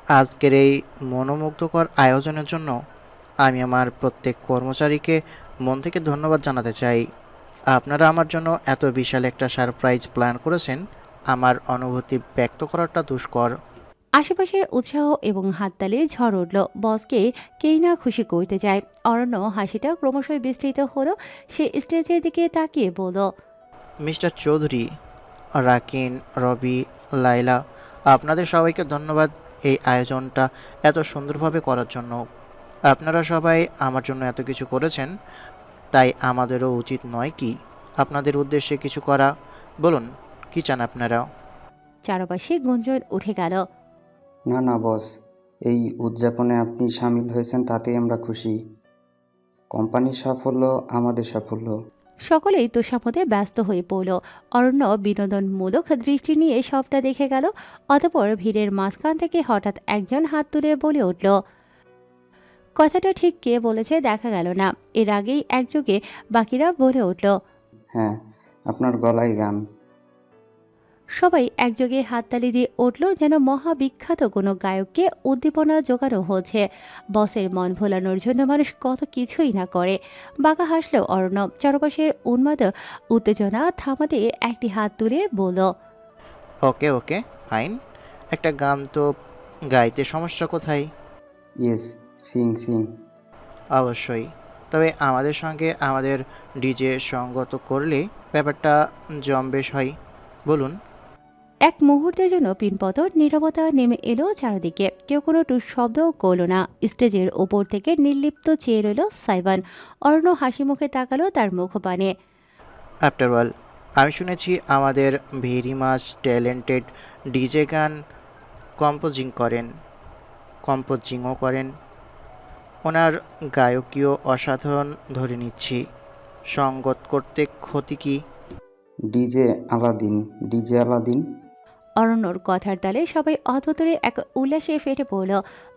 আজকের এই মনোমুগ্ধকর আয়োজনের জন্য আমি আমার প্রত্যেক কর্মচারীকে মন থেকে ধন্যবাদ জানাতে চাই। আপনারা আমার জন্য এত বিশাল একটা সারপ্রাইজ প্ল্যান করেছেন, আমার অনুভূতি ব্যক্ত করাটা দুষ্কর। আশেপাশের উৎসাহ এবং হাততালির ঝড় উঠল। বসকে কেই না খুশি করতে চায়। অরণ্য হাসিটা ক্রমশই বিস্তৃত হলো। সে স্টেজের দিকে তাকিয়ে বলল, মিস্টার চৌধুরী, রাকিন, রবি, লাইলা, আপনাদের সবাইকে ধন্যবাদ এই আয়োজনটা এত সুন্দরভাবে করার জন্য। আপনারা সবাই আমার জন্য এত কিছু করেছেন, তাই আমাদেরও উচিত নয় কি আপনাদের উদ্দেশ্যে কিছু করা? বলুন, কি চান আপনারা? চারপাশে গুঞ্জন উঠে গেল। না না বস, এই উদযাপনে আপনি সামিল হয়েছেন তাতেই আমরা খুশি। কোম্পানির সাফল্য আমাদের সাফল্য। সকলেই তোষামোদে ব্যস্ত হয়ে পড়ল। অরণ্য বিনোদনমূলক দৃষ্টি নিয়ে সবটা দেখে গেল। অতঃপর ভিড়ের মাঝখান থেকে হঠাৎ একজন হাত তুলে বলে উঠল, কথাটা ঠিক কে বলেছে দেখা গেল না। এর আগেই একযোগে বাকিরা বলে উঠল। হ্যাঁ, আপনার গলায় গান। সবাই একযোগে হাততালি দিয়ে উঠল, যেন মহাবিখ্যাত কোনো গায়ককে উদ্দীপনা জোগানো হচ্ছে। বসের মন ভোলানোর জন্য মানুষ কত কিছুই না করে। বাঁকা হাসল অর্ণব। চারপাশের উন্মাদ উত্তেজনা থামাতে একটি হাত তুলে বলল, ওকে ওকে, ফাইন। একটা গান তো গাইতে সমস্যা কোথায়? ইয়েস, সিং সিং। অবশ্যই। তবে আমাদের সঙ্গে আমাদের ডিজে সঙ্গত করলে ব্যাপারটা জম্বেশ হয়। বলুন। এক মুহূর্তের জন্য পিনপতন নীরবতা নেমে এলো চারদিকে। কেউ কোনো টুস শব্দও করল না। স্টেজের ওপর থেকে নির্লিপ্ত চেয়ে রইল সাইবান। অরণ্য হাসি মুখে তাকালো তার মুখপানে। আফটার অল, আমি শুনেছি আমাদের ভেরি মাচ ট্যালেন্টেড ডিজে গান কম্পোজিংও করেন। ওনার গায়কীয় অসাধারণ ধরে নিচ্ছি। সঙ্গত করতে ক্ষতি কি? DJ Aladin, DJ Aladin. অরণ্যর কথার তালে সবাই অদ্ভুতরে এক উল্লাসে ফেটে পড়ল।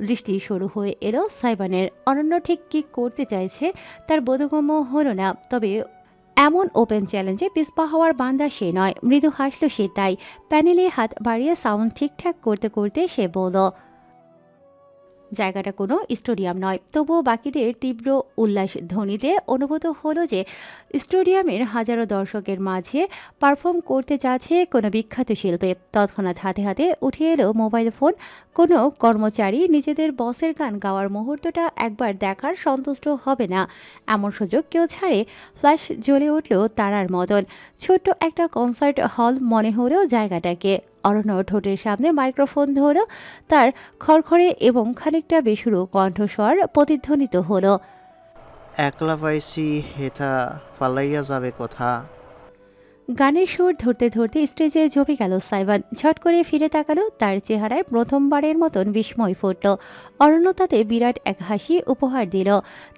দৃষ্টি শুরু হয়ে এলো সাইবানের। অরণ্য ঠিক কী করতে চাইছে তার বোধগম্য হলো না। তবে এমন ওপেন চ্যালেঞ্জে পিছপা হওয়ার বান্দা সে নয়। মৃদু হাসল সে তাই। প্যানেলে হাত বাড়িয়ে সাউন্ড ঠিকঠাক করতে করতে সে বলল, জায়গাটা কোনো স্টেডিয়াম নয়, তবুও বাকিদের তীব্র উল্লাস ধ্বনিতে অনুভূত হলো যে স্টেডিয়ামের হাজারো দর্শকের মাঝে পারফর্ম করতে যাচ্ছে কোনো বিখ্যাত শিল্পী। তৎক্ষণাৎ হাতে হাতে উঠে এলো মোবাইল ফোন। কোনো কর্মচারী নিজেদের বসের গান গাওয়ার মুহূর্তটা একবার দেখার সন্তুষ্ট হবে না, এমন সুযোগ কেউ ছাড়ে? ফ্ল্যাশ জ্বলে উঠল তারার মতন। ছোট্ট একটা কনসার্ট হল মনে হলো জায়গাটাকে। অরণ্য ঠোঁটের সামনে মাইক্রোফোন ধরল। তার খড়খড়ে এবং খানিকটা বেসুরো কণ্ঠস্বর প্রতিধ্বনিত হলো, একলা পাইছি হেথা পালাইয়া যাবে কথা। গানের সুর ধরতে ধরতে স্টেজে জমে গেল সাইবান। ঝট করে ফিরে তাকালো। তার চেহারায় প্রথমবারের মতন বিস্ময় ফুটল। অরণ্য তাতে বিরাট এক হাসি উপহার দিল।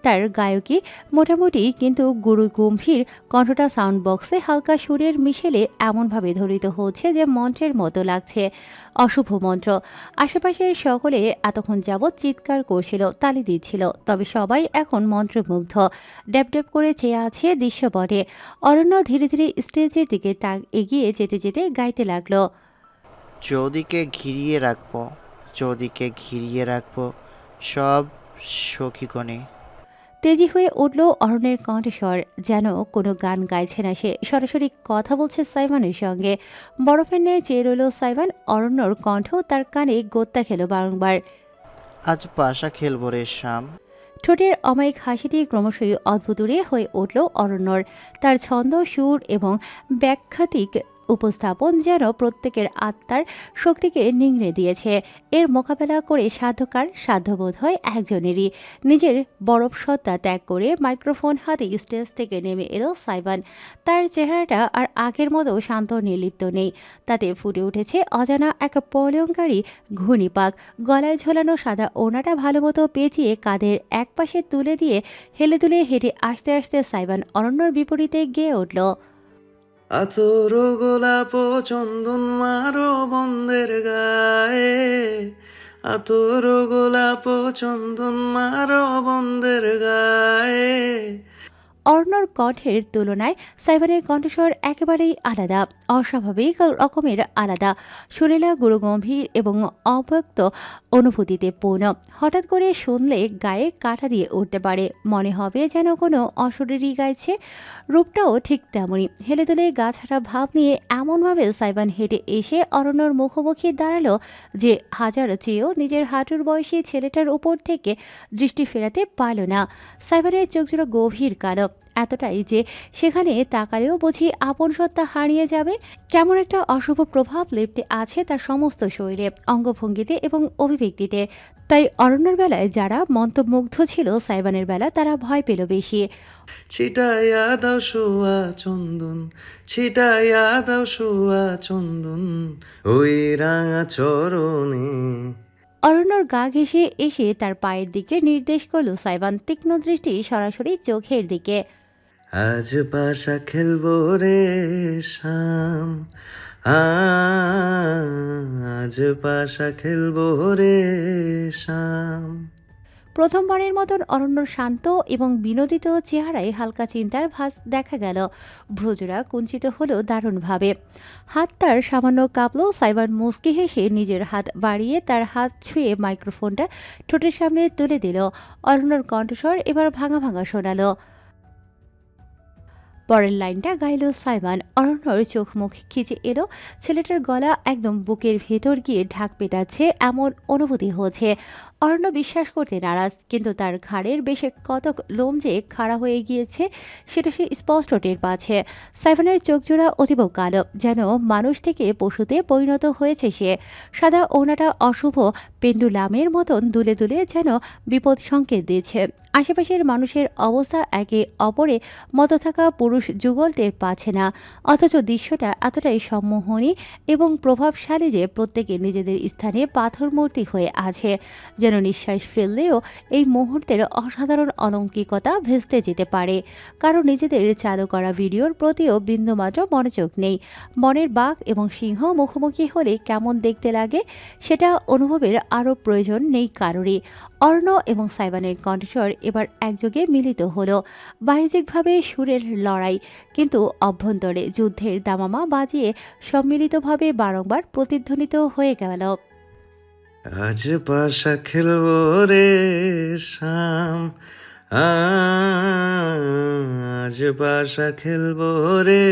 তার গায়কী মোটামুটি, কিন্তু গুরু গম্ভীর কণ্ঠটা সাউন্ড বক্সে হালকা সুরের মিশেলে এমনভাবে ধরিত হচ্ছে যে মন্ত্রের মতো লাগছে। অশুভ মন্ত্র। আশেপাশের সকলে এতক্ষণ যাবৎ চিৎকার করছিল, তালি দিচ্ছিল, তবে সবাই এখন মন্ত্রমুগ্ধ। ড্যাব ড্যাব করে চেয়ে আছে দৃশ্যপটে। অরণ্য ধীরে ধীরে স্টেজের দিকে এগিয়ে যেতে যেতে গাইতে লাগলো, চৌদিকে ঘিরিয়ে রাখবো, চৌদিকে ঘিরিয়ে রাখবো সব সখীগণে। তেজি হয়ে উঠল অরণ্যের কণ্ঠস্বর। যেন কোনো গান গাইছে না সে, সরাসরি কথা বলছে সাইবানের সঙ্গে। বরফের ন্যায় চেয়ে রইল সাইবান। অরণ্যর কণ্ঠ তার কানে গোত্তা খেল বারংবার। আজ পাশা খেলবো রে শ্যাম। ঠোঁটের অমায়িক হাসিটি ক্রমশই অদ্ভুতুরে হয়ে উঠল অরণ্যর। তার ছন্দ, সুর এবং ব্যাখ্যাতিক উপস্থাপন যেন প্রত্যেকের আত্মার শক্তিকে নিংড়ে দিয়েছে। এর মোকাবেলা করে সাধ্যকার সাধ্যবোধ হয় একজনেরই। নিজের বরফ সত্তা ত্যাগ করে মাইক্রোফোন হাতে স্টেজ থেকে নেমে এলো সাইবান। তার চেহারাটা আর আগের মতো শান্ত নির্লিপ্ত নেই। তাতে ফুটে উঠেছে অজানা এক প্রলয়ঙ্কারী ঘূর্ণিপাক। গলায় ঝোলানো সাদা ওড়নাটা ভালোমতো পেঁচিয়ে কাঁধের একপাশে তুলে দিয়ে হেলে দুলে হেঁটে আসতে আসতে সাইবান অরণ্যর বিপরীতে গেয়ে উঠল, আতর গোলাপ চন্দন মারো বন্দের গায়ে, আতর গোলাপ চন্দন মারো বন্দের গায়ে। অর্ণর কণ্ঠের তুলনায় সাইবানের কণ্ঠস্বর একেবারেই আলাদা, অস্বাভাবিক রকমের আলাদা। সুরেলা গুরুগম্ভীর এবং অব্যক্ত অনুভূতিতে পূর্ণ। হঠাৎ করে শুনলে গায়ে কাঁটা দিয়ে উঠতে পারে, মনে হবে যেন কোনো অশরীরই গাইছে। রূপটাও ঠিক তেমনই, হেলে দুলে গা ছাড়া ভাব নিয়ে এমনভাবে সাইবান হেঁটে এসে অরণ্যর মুখোমুখি দাঁড়ালো যে হাজার চেয়েও নিজের হাঁটুর বয়সী ছেলেটার উপর থেকে দৃষ্টি ফেরাতে পারল না। সাইবানের চোখজোড়া গভীর কালো, এতটাই যে সেখানে তাকালেও বুঝি আপন সত্তা হারিয়ে যাবে। কেমন একটা অশুভ প্রভাব লেপ্টে আছে তার সমস্ত শরীরে, অঙ্গভঙ্গিতে এবং অভিব্যক্তিতে। তাই অরণ্যর বেলায় যারা মন্ত্রমুগ্ধ ছিল, সাইবানের বেলা তারা ভয় পেল বেশি। ছিটাইয়া দাও সোয়া চন্দন, ছিটাইয়া দাও সোয়া চন্দন ওই রাঙা চরণে। অরণ্যর গা ঘেঁষে এসে তার পায়ের দিকে নির্দেশ করল সাইবান, তীক্ষ্ণ দৃষ্টি সরাসরি চোখের দিকে। আজ পাশা খেলবো রে শাম, আজ পাশা খেলবো রে শাম। প্রথমবারের মতন অরণ্যর শান্ত এবং বিনোদিত চেহারায় হালকা চিন্তার ভাস দেখা গেল। ভ্রুজোড়া কুঞ্চিত হলো দারুণভাবে। হাত তার সামান্য কাঁপলো। সাইবান মুচকি হেসে নিজের হাত বাড়িয়ে তার হাত ছুঁয়ে মাইক্রোফোনটা ঠোঁটের সামনে তুলে দিল। অরণ্যর কণ্ঠস্বর এবার ভাঙা ভাঙা শোনালো। পরের লাইনটা গাইল সাইবান। অরণ্যর চোখ মুখ খিচে এলো। ছেলেটার গলা একদম বুকের ভেতর গিয়ে ঢাক পেটাচ্ছে এমন অনুভূতি হচ্ছে। অরণ্য বিশ্বাস করতে নারাজ, কিন্তু তার ঘাড়ের বেশে কতক লোম যে খাড়া হয়ে গিয়েছে সেটা সে স্পষ্ট টের পাচ্ছে। সাইবানের চোখজোড়া অতীব কালো, যেন মানুষ থেকে পশুতে পরিণত হয়েছে সে। সাদা ওড়নাটা অশুভ পেন্ডুলামের মতন দুলে দুলে যেন বিপদ সংকেত দিচ্ছে। আশেপাশের মানুষের অবস্থা একে অপরে মতো থাকা পুরুষ যুগল টের পাচ্ছে না, অথচ দৃশ্যটা এতটাই সম্মোহনী এবং প্রভাবশালী যে প্রত্যেকে নিজেদের স্থানে পাথর মূর্তি হয়ে আছে। যেন নিঃশ্বাস ফেললেও এই মুহূর্তের অসাধারণ অলৌকিকতা ভেস্তে যেতে পারে। কারণ নিজেদের চালু করা ভিডিওর প্রতিও বিন্দুমাত্র মনোযোগ নেই। বনের বাঘ এবং সিংহ মুখোমুখি হলে কেমন দেখতে লাগে সেটা অনুভবের আরও প্রয়োজন নেই কারোরই। অর্ণ এবং সাইবানের কণ্ঠস্বর এবার একযোগে মিলিত হলো। বাহ্যিকভাবে সুরের লড়াই, কিন্তু অভ্যন্তরে যুদ্ধের দামামা বাজিয়ে সম্মিলিতভাবে বারংবার প্রতিধ্বনিত হয়ে গেল। আজ পাশা খেলবো রে শাম, আজ পাশা খেলবো রে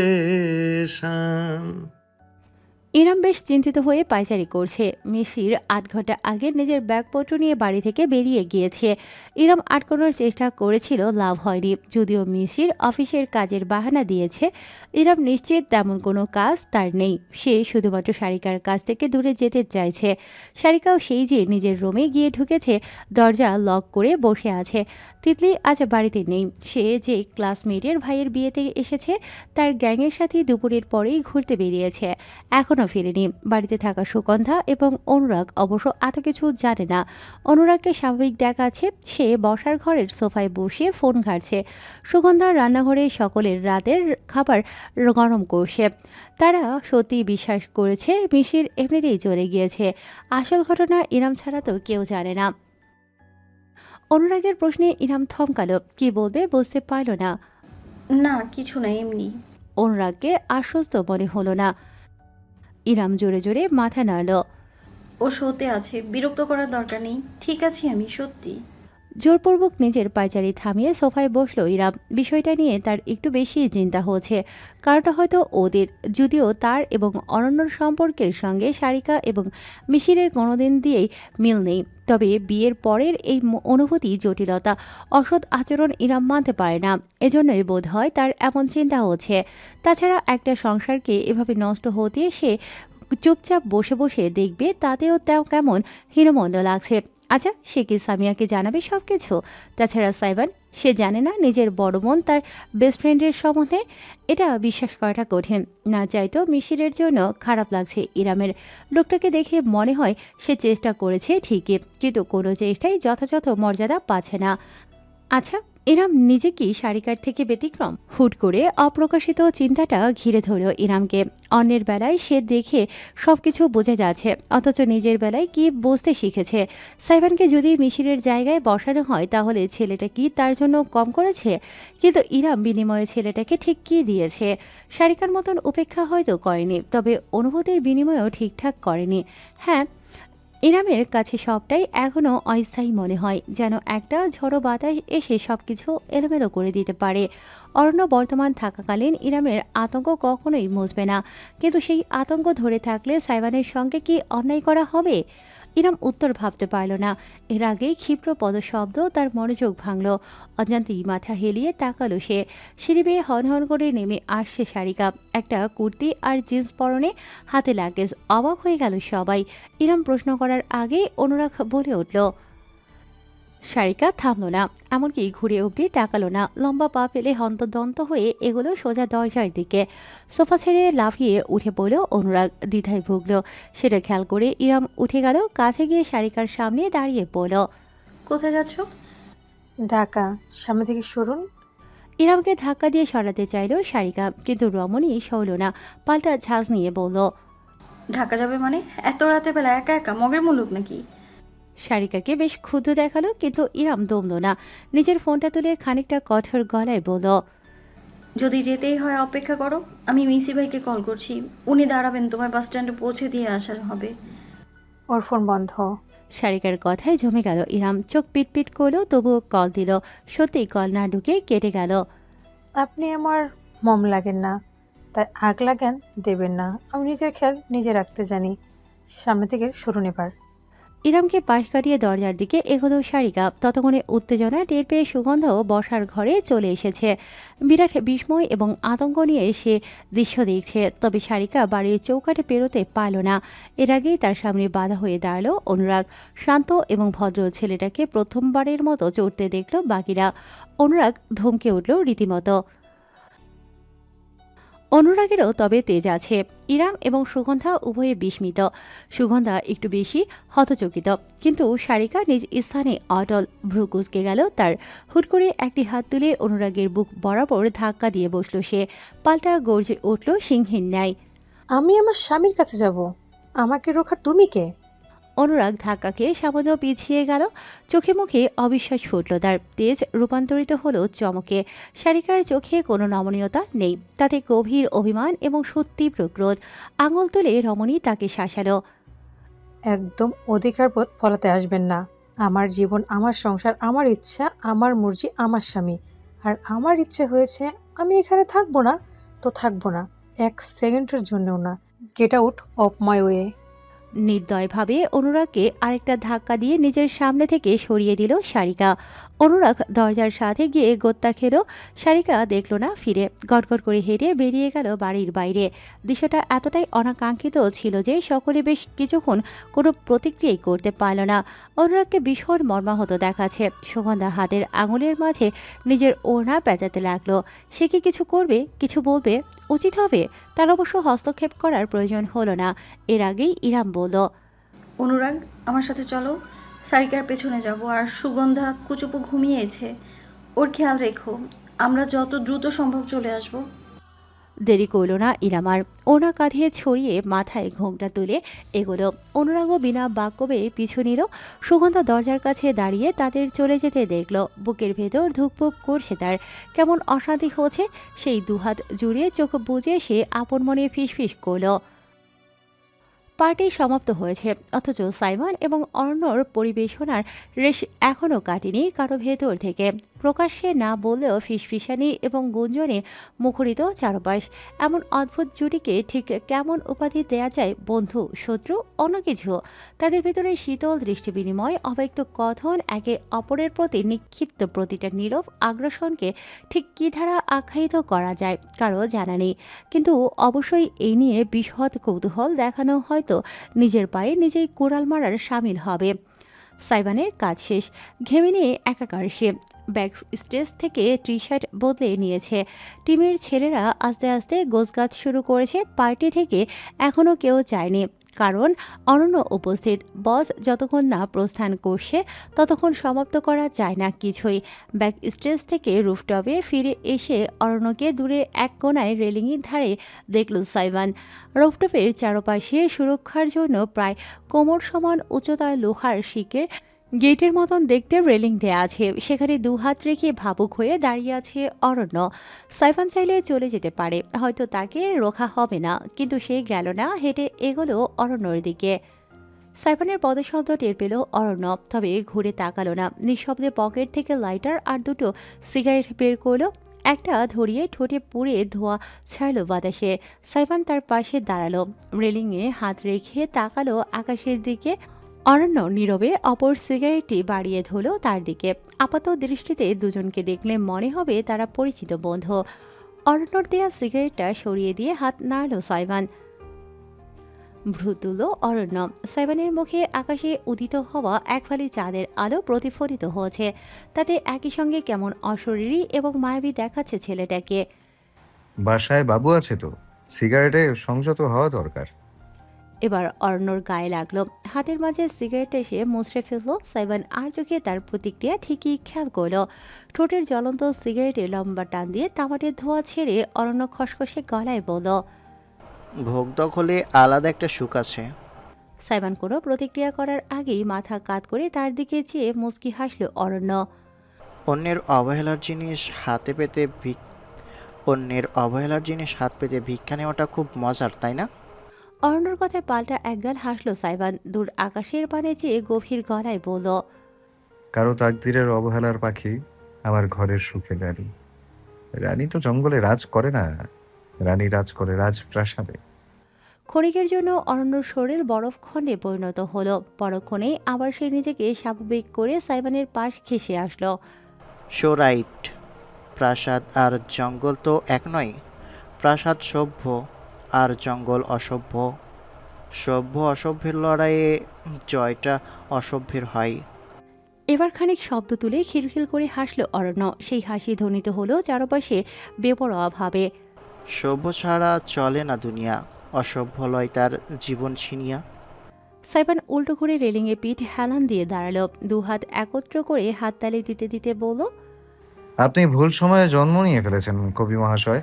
শাম। ইরাম বেশ চিন্তিত হয়ে পায়চারি করছে। মিশির ৮ ঘন্টা আগে নিজের ব্যাগপত্র নিয়ে বাড়ি থেকে বেরিয়ে গিয়েছে। ইরাম আটকানোর চেষ্টা করেছিল, লাভ হয়নি। যদিও মিশির অফিসের কাজের বাহানা দিয়েছে, ইরাম নিশ্চিত তেমন কোনো কাজ তার নেই। সে শুধুমাত্র সারিকার কাছ থেকে দূরে যেতে চাইছে। সারিকাও সেই যে নিজের রুমে গিয়ে ঢুকেছে, দরজা লক করে বসে আছে। তিতলি আজ বাড়িতে নেই। সে যে ক্লাসমেটের ভাইয়ের বিয়েতে এসেছে, তার গ্যাংয়ের সাথে দুপুরের পরেই ঘুরতে বেরিয়েছে, এখনও ফিরেনি। বাড়িতে থাকা সুগন্ধা এবং অনুরাগ অবশ্য এত কিছু জানে না। অনুরাগকে স্বাভাবিক দেখাচ্ছে, সে বসার ঘরের সোফায় বসে ফোন ঘাটছে। সুগন্ধা রান্নাঘরে সকলের রাতের খাবার গরম করছে। তারা সত্যি বিশ্বাস করেছে মিশির এমনিতেই চলে গিয়েছে। আসল ঘটনা ইরাম ছাড়া তো কেউ জানে না। অনুরাগের প্রশ্নে ইরাম থমকালো, কি বলবে বুঝতে পারল না। না কিছু না, এমনি। অনুরাগকে আশ্বস্ত মনে হলো না। ইরাম জোরে জোরে মাথা নাড়ল। ও শোতে আছে, বিরক্ত করার দরকার নেই। ঠিক আছে আমি, সত্যি। জোরপূর্বক নিজের পায়চারি থামিয়ে সোফায় বসলো ইরাম। বিষয়টা নিয়ে তার একটু বেশি চিন্তা হচ্ছে। কারণটা হয়তো ওদের, যদিও তার এবং অরণ্যর সম্পর্কের সঙ্গে সারিকা এবং মিশিরের কোনোদিন দিয়েই মিল নেই। তবে বিয়ের পরের এই অনুভূতি জটিলতা, অসৎ আচরণ ইরাম মানতে পারে না। এজন্যই বোধ হয় তার এমন চিন্তা হচ্ছে। তাছাড়া একটা সংসারকে এভাবে নষ্ট হতে সে চুপচাপ বসে বসে দেখবে, তাতেও তাও কেমন হীনমন্দ লাগছে। আচ্ছা, সে কি সামিয়াকে জানাবে সব কিছু? তাছাড়া সাইবান, সে জানে না নিজের বড় বোন তার বেস্ট ফ্রেন্ডের সম্বন্ধে? এটা বিশ্বাস করাটা কঠিন। না চাইতেও মিশিরের জন্য খারাপ লাগছে ইরামের। লোকটাকে দেখে মনে হয় সে চেষ্টা করেছে ঠিকই, কিন্তু কোনো চেষ্টাই যথাযথ মর্যাদা পাচ্ছে না। আচ্ছা, ইরাম নিজে কি সারিকার থেকে ব্যতিক্রম? হুট করে অপ্রকাশিত চিন্তাটা ঘিরে ধরল ইরামকে। অন্যের বেলায় সে দেখে সবকিছু বোঝা যাচ্ছে, অথচ নিজের বেলায় কি বুঝতে শিখেছে? সাইবানকে যদি মিশিরের জায়গায় বসানো হয়, তাহলে ছেলেটা কি তার জন্য কম করেছে? কিন্তু ইরাম বিনিময়ে ছেলেটাকে ঠিক কি দিয়েছে? সারিকার মতন উপেক্ষা হয়তো করেনি, তবে অনুভূতির বিনিময়েও ঠিকঠাক করেনি। হ্যাঁ, ইরামের কাছে সবটাই এখনও অস্থায়ী মনে হয়, যেন একটা ঝড়ো বাতাস এসে সবকিছু এলোমেলো করে দিতে পারে। অরণ্য বর্তমান থাকাকালীন ইরামের আতঙ্ক কখনোই মুছবে না, কিন্তু সেই আতঙ্ক ধরে থাকলে সাইবানের সঙ্গে কি অন্যায় করা হবে? ইরাম উত্তর ভাবতে পারল না। এর আগেই ক্ষিপ্র পদশব্দ তার মনোযোগ ভাঙল। অজান্তেই মাথা হেলিয়ে তাকালো সে। সিঁড়ি বেয়ে হনহন করে নেমে আসছে সারিকা, একটা কুর্তি আর জিন্স পরনে, হাতে লাগেজ। অবাক হয়ে গেল সবাই। ইরাম প্রশ্ন করার আগেই অনুরাগ বলে উঠল। সারিকা থামল না, এমনকি ঘুরে অবধি তাকালো না। লম্বা পা ফেলে হন্তদন্ত হয়ে এগুলো সোজা দরজার দিকে। সোফা ছেড়ে লাফিয়ে উঠে পড়ল অনুরাগ। দ্বিধায় ভুগল। সেটা খেয়াল করে ইরাম উঠে গেল, কাছে গিয়ে সারিকার সামনে দাঁড়িয়ে পড়ল। কোথায় যাচ্ছ? ঢাকা, সামনে থেকে সরুন। ইরামকে ধাক্কা দিয়ে সরাতে চাইল সারিকা, কিন্তু রমণী সরল না, পাল্টা ঝাঁজ নিয়ে বলল। ঢাকা যাবে মানে? এত রাতে বেলা একা একা মগের মুলুক নাকি? সারিকাকে বেশ ক্ষুব্ধ দেখালো, কিন্তু ইরাম দমল না। নিজের ফোনটা তুলে খানিকটা কঠোর গলায় বলল। যদি যেতেই হয় অপেক্ষা করো, আমি মিসি ভাইকে কল করছি, উনি দাঁড়াবেন, তোমার বাস স্ট্যান্ডে পৌঁছে দিয়ে আসার হবে। ওর ফোন বন্ধ। সারিকার কথায় জমে গেল ইরাম। চোখ পিটপিট করলো, তবুও কল দিল। সত্যিই কল না ঢুকে কেটে গেল। আপনি আমার মম লাগেন না, তাই আগ লাগান দেবেন না। আমি নিজের খেয়াল নিজে রাখতে জানি। সামনে থেকে সরুন এবার। ইরামকে পাশ কাটিয়ে দরজার দিকে এগোলো সারিকা। ততক্ষণে উত্তেজনা টের পেয়ে সুগন্ধ বসার ঘরে চলে এসেছে। বিরাট বিস্ময় এবং আতঙ্ক নিয়ে সে দৃশ্য দেখছে। তবে সারিকা বাড়ির চৌকাঠে পেরোতে পারল না। এর আগেই তার সামনে বাধা হয়ে দাঁড়ালো অনুরাগ। শান্ত এবং ভদ্র ছেলেটাকে প্রথমবারের মতো চড়তে দেখল বাকিরা। অনুরাগ ধমকে উঠল রীতিমতো। অনুরাগেরও তবে তেজ আছে। ইরাম এবং সুগন্ধা উভয়ে বিস্মিত। সুগন্ধা একটু বেশি হতচকিত, কিন্তু সারিকা নিজ স্থানে অটল। ভ্রু কুঁচকে গেল তার। হুট করে একটি হাত তুলে অনুরাগের বুক বরাবর ধাক্কা দিয়ে বসল সে। পাল্টা গর্জে উঠল সিংহীন ন্যায়। আমি আমার স্বামীর কাছে যাব, আমাকে রোখার তুমি কে? অনুরাগ ধাক্কা খেয়ে সামান্য পিছিয়ে গেল। চোখে মুখে অবিশ্বাস ফুটল তার। তেজ রূপান্তরিত হলো চমকে। সারিকার চোখে কোনো নমনীয়তা নেই, তাতে গভীর অভিমান এবং সত্যি প্রক্রোধ। আঙুল তুলে রমণী তাকে শাসালো। একদম অধিকারবোধ ফলাতে আসবেন না। আমার জীবন, আমার সংসার, আমার ইচ্ছা, আমার মর্জি, আমার স্বামী। আর আমার ইচ্ছে হয়েছে আমি এখানে থাকবো না তো থাকবো না, এক সেকেন্ডের জন্যও না। Get out of my way. নির্দয়ভাবে অনুরাগকে আরেকটা ধাক্কা দিয়ে নিজের সামনে থেকে সরিয়ে দিল সারিকা। অনুরাগ দরজার সাথে গিয়ে গোত্তা খেল। সারিকা দেখল না ফিরে, গটগট করে হেঁটে বেরিয়ে গেল বাড়ির বাইরে। দৃশ্যটা এতটাই অনাকাঙ্ক্ষিত ছিল যে সকলে বেশ কিছুক্ষণ কোনো প্রতিক্রিয়াই করতে পারল না। অনুরাগকে ভীষণ মর্মাহত দেখাচ্ছে। সুগন্ধা হাতের আঙুলের মাঝে নিজের ওড়না পেঁচাতে লাগলো। সে কি কিছু করবে, কিছু বলবে? উচিত হবে। তার অবশ্য হস্তক্ষেপ করার প্রয়োজন হলো না। এর আগেই ইরাম বলল। অনুরাগ, আমার সাথে চলো, সারিকার পেছনে যাব। আর সুগন্ধা কুচুপু ঘুমিয়েছে, ওর খেয়াল রেখো। আমরা যত দ্রুত সম্ভব চলে আসব। দেরি করল না ইরামার। ওনা কাঁধে ছড়িয়ে মাথায় ঘোমটা তুলে এগোলো। অনুরাগও বিনা বাক্য বেয়ে পিছু নিল। সুগন্ধা দরজার কাছে দাঁড়িয়ে তাদের চলে যেতে দেখল। বুকের ভেতর ধুকপুক করছে তার, কেমন অশান্তি হচ্ছে। সেই দুহাত জুড়ে চোখ বুজে সে আপন মনে ফিসফিস করল। পার্টি সমাপ্ত হয়েছে, অথচ সাইমন এবং অর্ণর পরিবেশনার রেশ এখনও কাটেনি কারো ভেতর থেকে। প্রকাশ্যে না বললেও ফিসফিসানি এবং গুঞ্জনে মুখরিত চারপাশ। এমন অদ্ভুত জুটিকে ঠিক কেমন উপাধি দেয়া যায়? বন্ধু, শত্রু, অন্য কিছু? তাদের ভেতরে শীতল দৃষ্টি বিনিময়, অব্যক্ত কথন, একে অপরের প্রতি নিক্ষিপ্ত প্রতিটা নীরব আগ্রাসনকে ঠিক কী ধারা আখ্যায়িত করা যায় কারো জানা নেই। কিন্তু অবশ্যই এই নিয়ে বিশদ কৌতূহল দেখানো হয়তো নিজের পায়ে নিজেই কোড়াল মারার সামিল হবে। সাইবানের কাজ শেষ। ঘেমে নিয়ে একাকার সে। ব্যাক স্টেজ থেকে টি শার্ট বদলে নিয়েছে। টিমের ছেলেরা আস্তে আস্তে গোছগাছ শুরু করেছে। পার্টি থেকে এখনও কেউ যায়নি, কারণ অনন্য উপস্থিত। বস যতক্ষণ না প্রস্থান করছে ততক্ষণ সমাপ্ত করা যায় না কিছুই। ব্যাক স্টেজ থেকে রুফটপে ফিরে এসে অরণ্যকে দূরে এক কোণায় রেলিংয়ের ধারে দেখল সাইবান। রুফটপের চারপাশে সুরক্ষার জন্য প্রায় কোমর সমান উচ্চতায় লোহার শিকের গেটের মতন দেখতে রেলিং দেয়া আছে। সেখানে দুহাত রেখে ভাবুক হয়ে দাঁড়িয়ে আছে অরণ্য। সাইফান চাইলে চলে যেতে পারে, হয়তো তাকে রোখা হবে না, কিন্তু সে গেল না। হেঁটে এগোলো অরণ্যর দিকে। সাইফানের পদশব্দ টের পেল অরণ্য, তবে ঘুরে তাকালো না। নিঃশব্দে পকেট থেকে লাইটার আর দুটো সিগারেট বের করলো। একটা ধরিয়ে ঠোঁটে পুড়ে ধোঁয়া ছাড়ল বাতাসে। সাইফান তার পাশে দাঁড়ালো, রেলিংয়ে হাত রেখে তাকালো আকাশের দিকে। অরণ্য নীরবে অপর সিগারেটটি বাড়িয়ে ধরল তার দিকে। আপাত দৃষ্টিতে দুজনকে দেখলে মনে হবে তারা পরিচিত বন্ধু। অরণ্যর দেয়া সিগারেটটা সরিয়ে দিয়ে হাত নাড়ল সাইফান। ভ্রু তুলল অরণ্য। সাইফানের মুখে আকাশে উদিত হওয়া এক ফালি চাঁদের আলো প্রতিফলিত হয়েছে। তাতে একই সঙ্গে কেমন অশরীরী এবং মায়াবী দেখাচ্ছে ছেলেটাকে। বাসায় বাবু আছে তো, সিগারেটে সংযত হওয়া দরকার। এবার অরণ্যর গায়ে লাগলো। হাতের মাঝে সিগারেট এসে মুছড়ে ফেলল। সাইফান আর চোখে তার প্রতিক্রিয়া ঠিকই খেয়াল করল। ঠোঁটের জ্বলন্ত সিগারেটে লম্বা টান দিয়ে তামাটের ধোঁয়া ছেড়ে অরণ্য খসখসে গলায় বলল, ভোগ দখলে আলাদা একটা সুখ আছে। সাইফান কোনো প্রতিক্রিয়া করার আগেই মাথা কাত করে তার দিকে চেয়ে মুচকি হাসল অরণ্য। অন্যের অবহেলার জিনিস হাত পেতে ভিক্ষা নেওয়াটা খুব মজার, তাই না? অরণ্যর কথায় পাল্টা একগাল হাসল সাইফান। দূর আকাশের পানে চেয়ে গভীর গলায় বলল, কারো তাকদিরের অবহেলার পাখি আমার ঘরের সুখে রানী। রানী তো জঙ্গলে রাজ করে না, রানী রাজ করে রাজপ্রাসাদে। ক্ষণিকের জন্য অরণ্যর শরীর বরফ খণ্ডে পরিণত হলো। পরক্ষণেই আবার সে নিজেকে স্বাভাবিক করে সাইফানের পাশ ঘেঁষে আসলো। Show right. প্রাসাদ আর জঙ্গল তো এক নয়। প্রাসাদ সভ্য আর জঙ্গল অসভ্য। সভ্য অসভ্যের লড়াইয়ে জয়টা অসভ্যের হয়। এবার খানিক শব্দ তুলে খিলখিল করে হাসল অরণ্য। সেই হাসি ধ্বনিত হলো চারপাশে বেপরোয়া ভাবে। সভ্য ছাড়া চলে না দুনিয়া, অসভ্য লয় তার জীবন ছিনিয়া। সাইফান উল্টো করে রেলিংয়ে পিঠ হেলান দিয়ে দাঁড়ালো। দুহাত একত্র করে হাততালি দিতে দিতে বলল, আপনি ভুল সময়ে জন্ম নিয়ে ফেলেছেন কবি মহাশয়।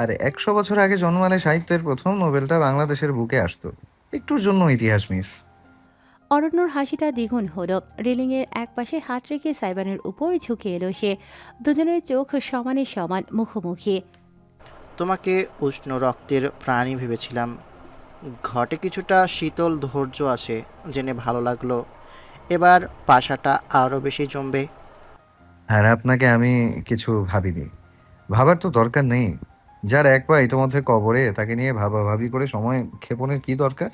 আর 100 বছর আগে জন্মালে সাহিত্যের প্রথম নোবেলটা বাংলাদেশের বুকে আসতো। একটুর জন্য ইতিহাস মিস। অরণ্যর হাসিটা দ্বিগুণ হলো। রেলিংয়ের একপাশে হাত রেখে সাইফানের উপর ঝুঁকে এলো সে। দুজনের চোখ সমানে সমান, মুখোমুখি। তোমাকে উষ্ণ রক্তের প্রাণী ভেবেছিলাম। ঘটে কিছুটা শীতল ধৈর্য আছে জেনে ভালো লাগলো। এবার পাশাটা আরও বেশি জমবে। আর আপনাকে আমি কিছু ভাবিনি, ভাবার তো দরকার নেই। যার এক পা ইতোমধ্যে কবরে, তাকে নিয়ে ভাবাভাবি করে সময় ক্ষেপণের কি দরকার?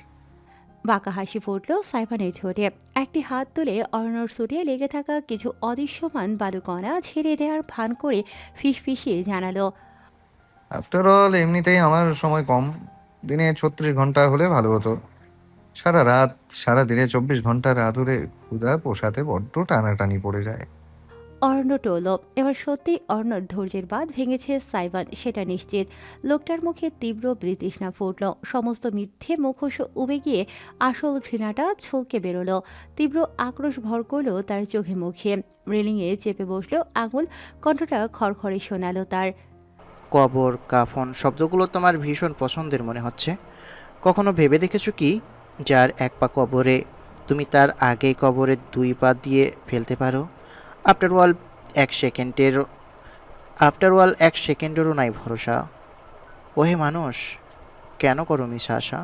বাঁকা হাসি ফুটল সাইফানের ঠোঁটে। একটি হাত তুলে অরণ্যর ছুটে লেগে থাকা কিছু অদৃশ্যমান বালুকণা ছেড়ে দেওয়ার ভান করে ফিসফিসিয়ে জানালো, আফটার অল এমনিতেই আমার সময় কম। দিনে 36 ঘন্টা হলে ভালো হতো। সারা রাত, সারা দিনে 24 ঘন্টার আদুরে ক্ষুধা পোষাতে বড্ড টানাটানি পড়ে যায়। অরণ্য টলল। এবার সত্যি অরণ্যর ধৈর্যের বাঁধ ভেঙেছে সাইফান, সেটা নিশ্চিত। লোকটার মুখে তীব্র বিতৃষ্ণা ফুটল। সমস্ত মিথ্যে মুখোশ উবে গিয়ে আসল ঘৃণাটা ছলকে বেরোলো। তীব্র আক্রোশ ভর করলো তার চোখে মুখে। রেলিংয়ে চেপে বসলো আঙুল। কণ্ঠটা খড়খড়ে শোনালো তার, কবর, কাফন শব্দগুলো তোমার ভীষণ পছন্দের মনে হচ্ছে। কখনো ভেবে দেখেছো কি, যার এক পা কবরে, তুমি তার আগেই কবরে 2 পা দিয়ে ফেলতে পারো? আফটার অল এক সেকেন্ডেরও নাই ভরসা। ওহে মানুষ, কেন করো মিশা আশা?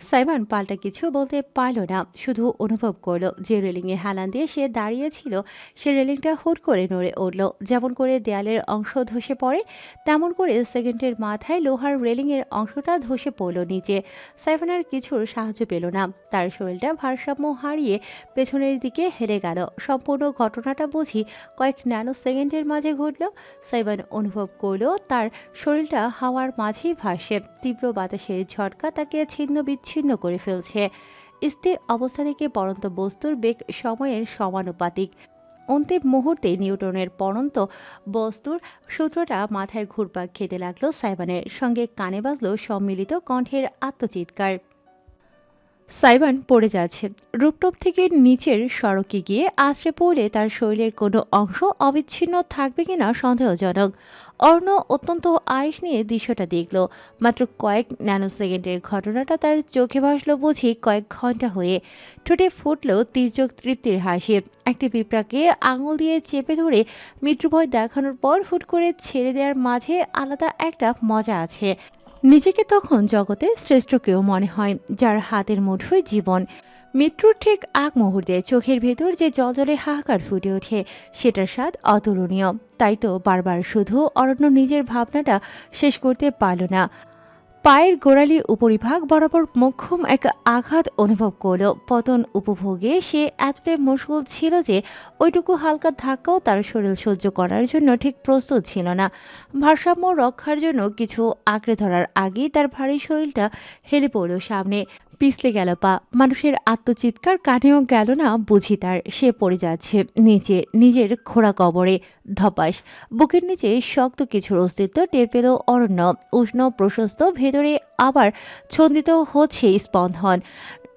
সাইমন পাল্টা কিছু বলতে পারল না, শুধু অনুভব করলো যে রেলিংয়ে হেলান দিয়ে সে দাঁড়িয়েছিল সে রেলিংটা হুট করে নড়ে উঠল। যেমন করে দেয়ালের অংশ ধসে পড়ে তেমন করে সেকেন্ডের মাথায় লোহার রেলিংয়ের অংশটা ধসে পড়ল নিচে। সাইফান আর কিছুর সাহায্য পেল না। তার শরীরটা ভারসাম্য হারিয়ে পেছনের দিকে হেলে গেল। সম্পূর্ণ ঘটনাটা বুঝি কয়েক ন্যানো সেকেন্ডের মাঝে ঘটল। সাইফান অনুভব করলো তার শরীরটা হাওয়ার মাঝেই ভাসে। তীব্র বাতাসের ঝটকা তাকে ছিন্ন বিচ্ছিন্ন করে ফেলছে। স্থির অবস্থা থেকে পড়ন্ত বস্তুর বেগ সময়ের সমানুপাতিক। অন্তিম মুহূর্তে নিউটনের পড়ন্ত বস্তুর সূত্রটা মাথায় ঘুরপাক খেতে লাগলো সাইবানের। সঙ্গে কানে বাজলো সম্মিলিত কণ্ঠের আত্মচিৎকার। সাইবান পড়ে যাচ্ছে। রূপটপ থেকে নিচের সড়কে গিয়ে আছড়ে পড়লে তার শরীরের কোনো অংশ অবিচ্ছিন্ন থাকবে কিনা সন্দেহজনক। অর্ণ অত্যন্ত আয়েশ নিয়ে দৃশ্যটা দেখল। মাত্র কয়েক ন্যানো সেকেন্ডের ঘটনাটা তার চোখে ভাসলো বুঝি কয়েক ঘন্টা হয়ে। ঠোঁটে ফুটল তির্যক তৃপ্তির হাসি। একটি পিঁপড়াকে আঙুল দিয়ে চেপে ধরে মৃত্যুভয় দেখানোর পর হুট করে ছেড়ে দেওয়ার মাঝে আলাদা একটা মজা আছে। নিজেকে তখন জগতে শ্রেষ্ঠ কেউ মনে হয়, যার হাতের মুঠোয় জীবন। মৃত্যুর ঠিক আগ মুহূর্তে চোখের ভেতর যে জলজলে হাহাকার ফুটে ওঠে সেটার স্বাদ অতুলনীয়। তাই তো বারবার শুধু অরণ্য নিজের ভাবনাটা শেষ করতে পারল না। পায়ের গোড়ালি উপরিভাগ বরাবর মোক্ষম এক আঘাত অনুভব করল। পতন উপভোগে সে এতটাই মশগুল ছিল যে ওইটুকু হালকা ধাক্কাও তার শরীর সহ্য করার জন্য ঠিক প্রস্তুত ছিল না। ভারসাম্য রক্ষার জন্য কিছু আঁকড়ে ধরার আগেই তার ভারী শরীরটা হেলে পড়ল সামনে। পিছলে গেল পা। মানুষের আত্মচিৎকার কানেও গেল না বুঝি তার। সে পড়ে যাচ্ছে নিচে নিজের খোঁড়া কবরে। ধপাস। বুকের নিচে শক্ত কিছুর অস্তিত্ব টের পেল অরণ্য। উষ্ণ প্রশস্ত, ভেতরে আবার ছন্দিত হচ্ছে স্পন্দন।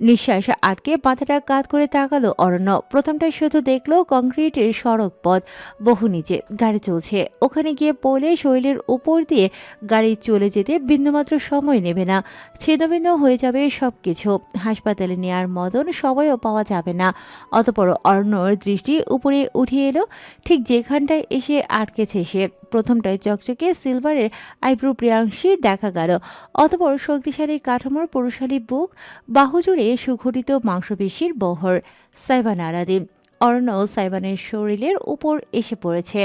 নিঃশ্বাস আটকে মাথাটা কাত করে তাকালো অরণ্য। প্রথমটা শুধু দেখলো কংক্রিটের সড়ক পথ, বহু নিচে গাড়ি চলছে। ওখানে গিয়ে পড়লে শরীরের উপর দিয়ে গাড়ি চলে যেতে বিন্দুমাত্র সময় নেবে না। ছিন্নভিন্ন হয়ে যাবে সবকিছু। হাসপাতালে নেয়ার মতন সময়ও পাওয়া যাবে না। অতপর অরণ্যর দৃষ্টি উপরে উঠে এলো ঠিক যেখানটায় এসে আটকেছে সে। প্রথমটায় চকচকে সিলভারের আইব্রো প্রিয়াংশী দেখা গেল। অতপর শক্তিশালী কাঠামোর পুরুষালী বুক, বাহু জুড়ে সুগঠিত মাংসপেশির বহর। সাইবান আলাদিন। অরণ্য সাইবানের শরীরের উপর এসে পড়েছে।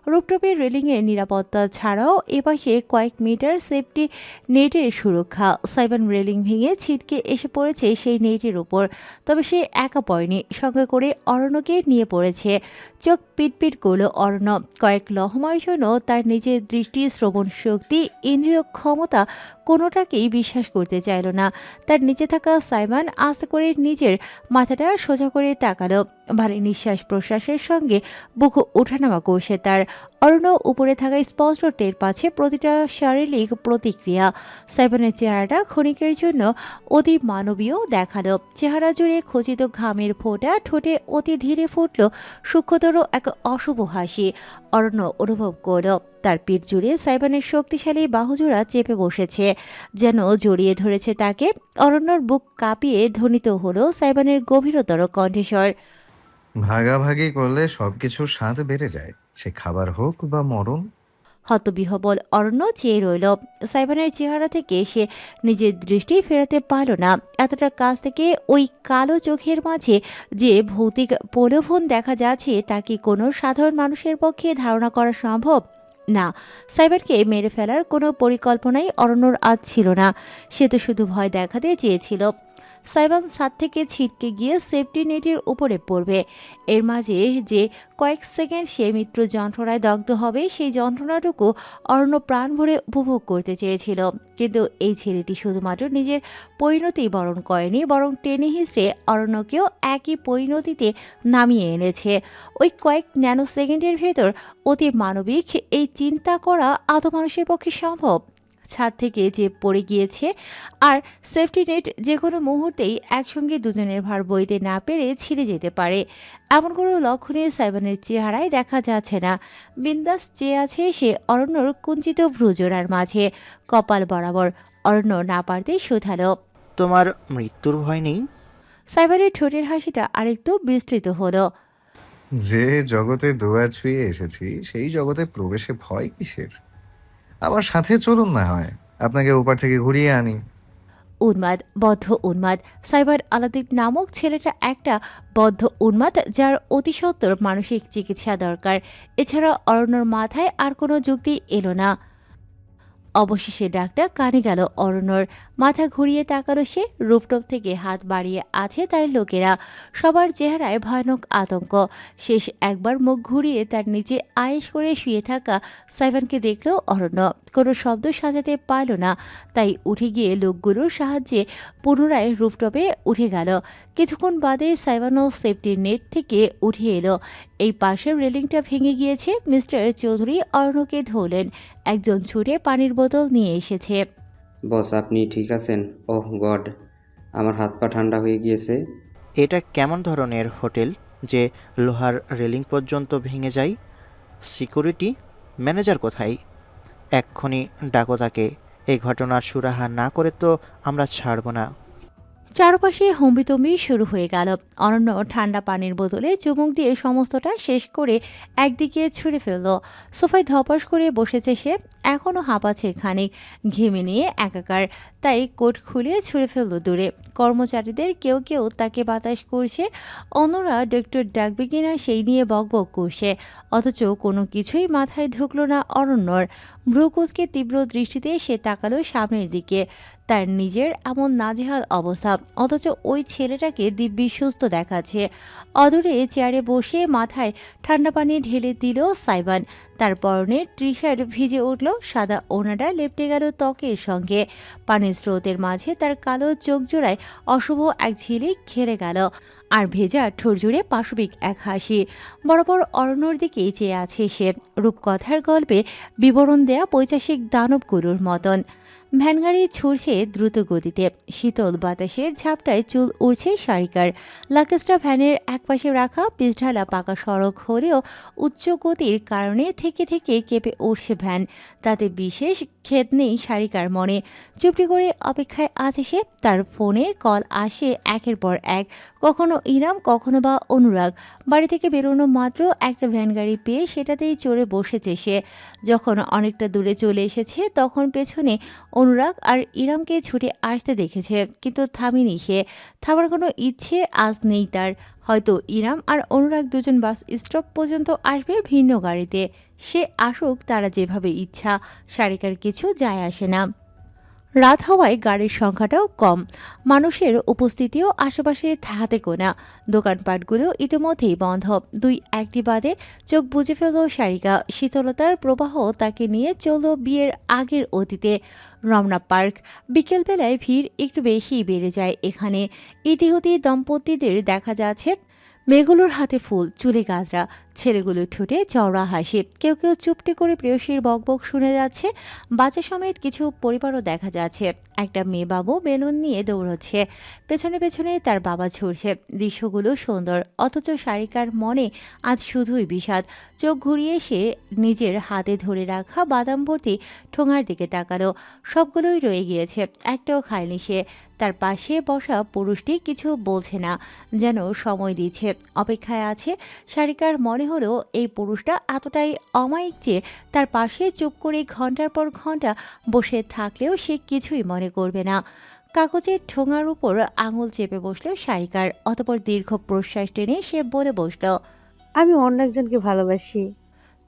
রুপটপের রেলিংয়ের নিরাপত্তা ছাড়াও এপাশে কয়েক মিটার সেফটি নেটের সুরক্ষা। সাইবান রেলিং ভেঙে ছিটকে এসে পড়েছে সেই নেটের উপর। তবে সে একা পড়েনি, সঙ্গে করে অরণ্যকে নিয়ে পড়েছে। চোখ পিটপিট করল অরণ্য। কয়েক লহমার জন্য তার নিজের দৃষ্টি, শ্রবণ শক্তি, ইন্দ্রিয় ক্ষমতা কোনোটাকেই বিশ্বাস করতে চাইল না। তার নিচে থাকা সাইবান আস্তে করে নিজের মাথাটা সোজা করে তাকালো। ভারী নিঃশ্বাস প্রশ্বাসের সঙ্গে বুক ওঠানামা করছে তার। অরণ্য উপরে থাকা স্পষ্ট টের পাচ্ছে প্রতিটা শারীরিক প্রতিক্রিয়া। সাইবানের চেহারাটা ক্ষণিকের জন্য অতি মানবীয় দেখালো। চেহারা জুড়ে খচিত ঘামের ফোঁটা, ঠোঁটে অতি ধীরে ফুটল সূক্ষ্মতর এক অশুভ হাসি। অরণ্য অনুভব করল তার পিঠ জুড়ে সাইবানের শক্তিশালী বাহুজোড়া চেপে বসেছে, যেন জড়িয়ে ধরেছে তাকে। অরণ্যর বুক কাঁপিয়ে ধ্বনিত হলো সাইবানের গভীরতর কণ্ঠস্বর। ভাগাভাগি করলে সবকিছুর স্বাদ বেড়ে যায়, সে খাবার হোক বা মরণ। হতবিহবল অরণ্য চেয়ে রইল। সাইবানের চেহারা থেকে সে নিজের দৃষ্টি ফেরাতে পারল না। এতটা কাছ থেকে ওই কালো চোখের মাঝে যে ভৌতিক প্রলোভন দেখা যাচ্ছে তা কি কোনো সাধারণ মানুষের পক্ষে ধারণা করা সম্ভব? না, সাইবারকে মেরে ফেলার কোনো পরিকল্পনাই অরণ্যর আজ ছিল না। সে তো শুধু ভয় দেখাতে চেয়েছিল সাইবান ছাদ থেকে ছিটকে গিয়ে সেফটি নেটের উপরে পড়বে। এর মাঝে যে কয়েক সেকেন্ড সে মৃত্যু যন্ত্রণায় দগ্ধ হবে, সেই যন্ত্রণাটুকু অরণ্য প্রাণ ভরে উপভোগ করতে চেয়েছিল। কিন্তু এই ছেলেটি শুধুমাত্র নিজের পরিণতি বরণ করেনি, বরং টেনে হিসড়ে অরণ্যকেও একই পরিণতিতে নামিয়ে এনেছে। ওই কয়েক ন্যানো সেকেন্ডের ভেতর অতি মানবিক এই চিন্তা করা আদৌ মানুষের পক্ষে সম্ভব? ছাদ থেকে যে পড়ে গিয়েছে আর সেফটি নেট যে কোনো মুহূর্তেই একসঙ্গে দুজনের ভার বইতে না পেরে ছিঁড়ে যেতে পারে, এমন কোনো লক্ষণীয় সাইবানের চেহারায় দেখা যাচ্ছে না। বিন্দাস চেয়ে আছে সে অরণ্যর কুঞ্চিত ভ্রুজোড়ার মাঝে, কপাল বরাবর। অরণ্য না পারতেই শুধালো, তোমার মৃত্যুর ভয় নেই? সাইবানের ঠোঁটের হাসিটা আরেকটু বিস্তৃত হলো। যে জগতের দুয়ার ছুঁয়ে এসেছি সেই জগতে প্রবেশে ভয় কিসের? আমার সাথে চলুন না হয়, আপনাকে ওপার থেকে ঘুরিয়ে আনি। উন্মাদ, বদ্ধ উন্মাদ। সাইবার আলাদিন নামক ছেলেটা একটা বদ্ধ উন্মাদ, যার অতিসত্বর মানসিক চিকিৎসা দরকার। এছাড়া অরণ্যর মাথায় আর কোনো যুক্তি এলো না। অবশেষে ডাকটা কানে গেল অরণ্যর। মাথা ঘুরিয়ে তাকালো সে। রুফটপ থেকে হাত বাড়িয়ে আছে তার লোকেরা। সবার চেহারায় ভয়ানক আতঙ্ক। শেষ একবার মুখ ঘুরিয়ে তার নিচে আয়েশ করে শুয়ে থাকা সাইবানকে দেখল অরণ্য। কোনো শব্দ সাজাতে পারল না, তাই উঠে গিয়ে লোকগুলোর সাহায্যে পুনরায় রুফটপে উঠে গেল। কিছুক্ষণ বাদে সাইবানও সেফটি নেট থেকে উঠে এলো। এই পাশের রেলিংটা ভেঙে গিয়েছে। মিস্টার চৌধুরী অরণ্যকে ধরলেন। একজন ছুটে পানির বোতল নিয়ে এসেছে। বস, আপনি ঠিক আছেন? ওহ গড, আমার হাত পা ঠান্ডা হয়ে গিয়েছে। এটা কেমন ধরনের হোটেল যে লোহার রেলিং পর্যন্ত ভেঙে যায়? সিকিউরিটি ম্যানেজার কোথায়? এক্ষুনি ডাকো তাকে। এই ঘটনার সুরাহা না করে তো আমরা ছাড়ব না। চারপাশে হম্বিতম্বি শুরু হয়ে গেল। অনন্য ঠান্ডা পানির বোতলে চুমুক দিয়ে সমস্তটা শেষ করে একদিকে ছুঁড়ে ফেলল। সোফায় ধপাস করে বসেছে সে, এখনও হাঁপাচ্ছে খানিক, ঘেমে নিয়ে একাকার। তাই কোট খুলে ছুঁড়ে ফেলল দূরে। কর্মচারীদের কেউ কেউ তাকে বাতাস করছে, অন্যরা ডক্টর ডাকবে কিনা সেই নিয়ে বকবক করছে। অথচ কোনো কিছুই মাথায় ঢুকল না অরণ্যর। ভ্রুকুচকে তীব্র দৃষ্টিতে সে তাকালো সামনের দিকে। তার নিজের এমন নাজেহাল অবস্থা, অথচ ওই ছেলেটাকে দিব্যি সুস্থ দেখাচ্ছে। অদূরে চেয়ারে বসে মাথায় ঠান্ডা পানি ঢেলে দিল সাইবান। তার পরনের টি শার্ট ভিজে উঠল, সাদা ওনাটা লেপটে গেল ত্বকের সঙ্গে। পানির স্রোতের মাঝে তার কালো চোখ জোড়ায় অশুভ এক ঝিলিক খেলে গেল, আর ভেজা ঠোঁট জুড়ে পাশবিক এক হাসি। বরাবর অরণ্যর দিকেই চেয়ে আছে সে, রূপকথার গল্পে বিবরণ দেয়া পৈশাসিক দানবগুলোর মতন। ভ্যানগাড়ি ছুটছে দ্রুত গতিতে, শীতল বাতাসের ঝাপটায় চুল উড়ছে সারিকার। লাগেজটা ভ্যানের একপাশে রাখা, পিচঢালা পাকা সড়ক হলেও উচ্চ গতির কারণে থেকে থেকে কেঁপে উঠছে ভ্যান। তাতে বিশেষ খেদ নেই সারিকার মনে। চুপটি করে অপেক্ষায় আছে সে। তার ফোনে কল আসে একের পর এক, কখনো ইরাম, কখনো বা অনুরাগ। বাড়ি থেকে বেরোনো মাত্র একটা ভ্যানগাড়ি পেয়ে সেটাতেই চড়ে বসেছে সে। যখন অনেকটা দূরে চলে এসেছে তখন পেছনে অনুরাগ আর ইরামকে ছুটে আসতে দেখেছে, কিন্তু থামেনি সে। থামার কোনো ইচ্ছে আজ নেই তার। হয়তো ইরাম আর অনুরাগ দুজন বাস স্টপ পর্যন্ত আসবে ভিন্ন গাড়িতে। সে আসুক, তারা যেভাবে ইচ্ছা, সারিকার কিছু যায় আসে না। রাত হওয়ায় গাড়ির সংখ্যাটাও কম, মানুষের উপস্থিতিও আশেপাশে হাতে গোনা। দোকানপাটগুলো ইতিমধ্যেই বন্ধ। দুই একটি বাদে চোখ বুজে ফেলল সারিকা। শীতলতার প্রবাহ তাকে নিয়ে চলল বিয়ের আগের অতীতে। রমনা পার্ক। বিকেলবেলায় ভিড় একটু বেশিই বেড়ে যায় এখানে। ইতিহতি দম্পতিদের দেখা যাচ্ছে, মেয়েগুলোর হাতে ফুল, চুলে গাজরা, ছেলেগুলো ঠোঁটে চওড়া হাসি। কেউ কেউ চুপটি করে প্রেয়সীর বকবক শুনে যাচ্ছে। বাচ্চা সমেত কিছু পরিবারও দেখা যাচ্ছে। একটা মেয়ে বাবু বেলুন নিয়ে দৌড়চ্ছে, পেছনে পেছনে তার বাবা ছুটছে। দৃশ্যগুলো সুন্দর, অথচ সারিকার মনে আজ শুধুই বিষাদ। চোখ ঘুরিয়ে সে নিজের হাতে ধরে রাখা বাদাম ভর্তি ঠোঙার দিকে তাকালো। সবগুলোই রয়ে গিয়েছে, একটাও খায়নি সে। তার পাশে বসা পুরুষটি কিছু বলছে না, যেন সময় দিচ্ছে, অপেক্ষায় আছে। সারিকার মনে হলো এই পুরুষটা এতটাই অমায়িক যে তার পাশে চুপ করে ঘন্টার পর ঘন্টা বসে থাকলেও সে কিছুই মনে করবে না। কাগজের ঠোঙার উপর আঙুল চেপে বসলো সারিকার। অতপর দীর্ঘ প্রশ্বাস টেনে সে বলে বসলো, আমি অন্য একজনকে ভালোবাসি।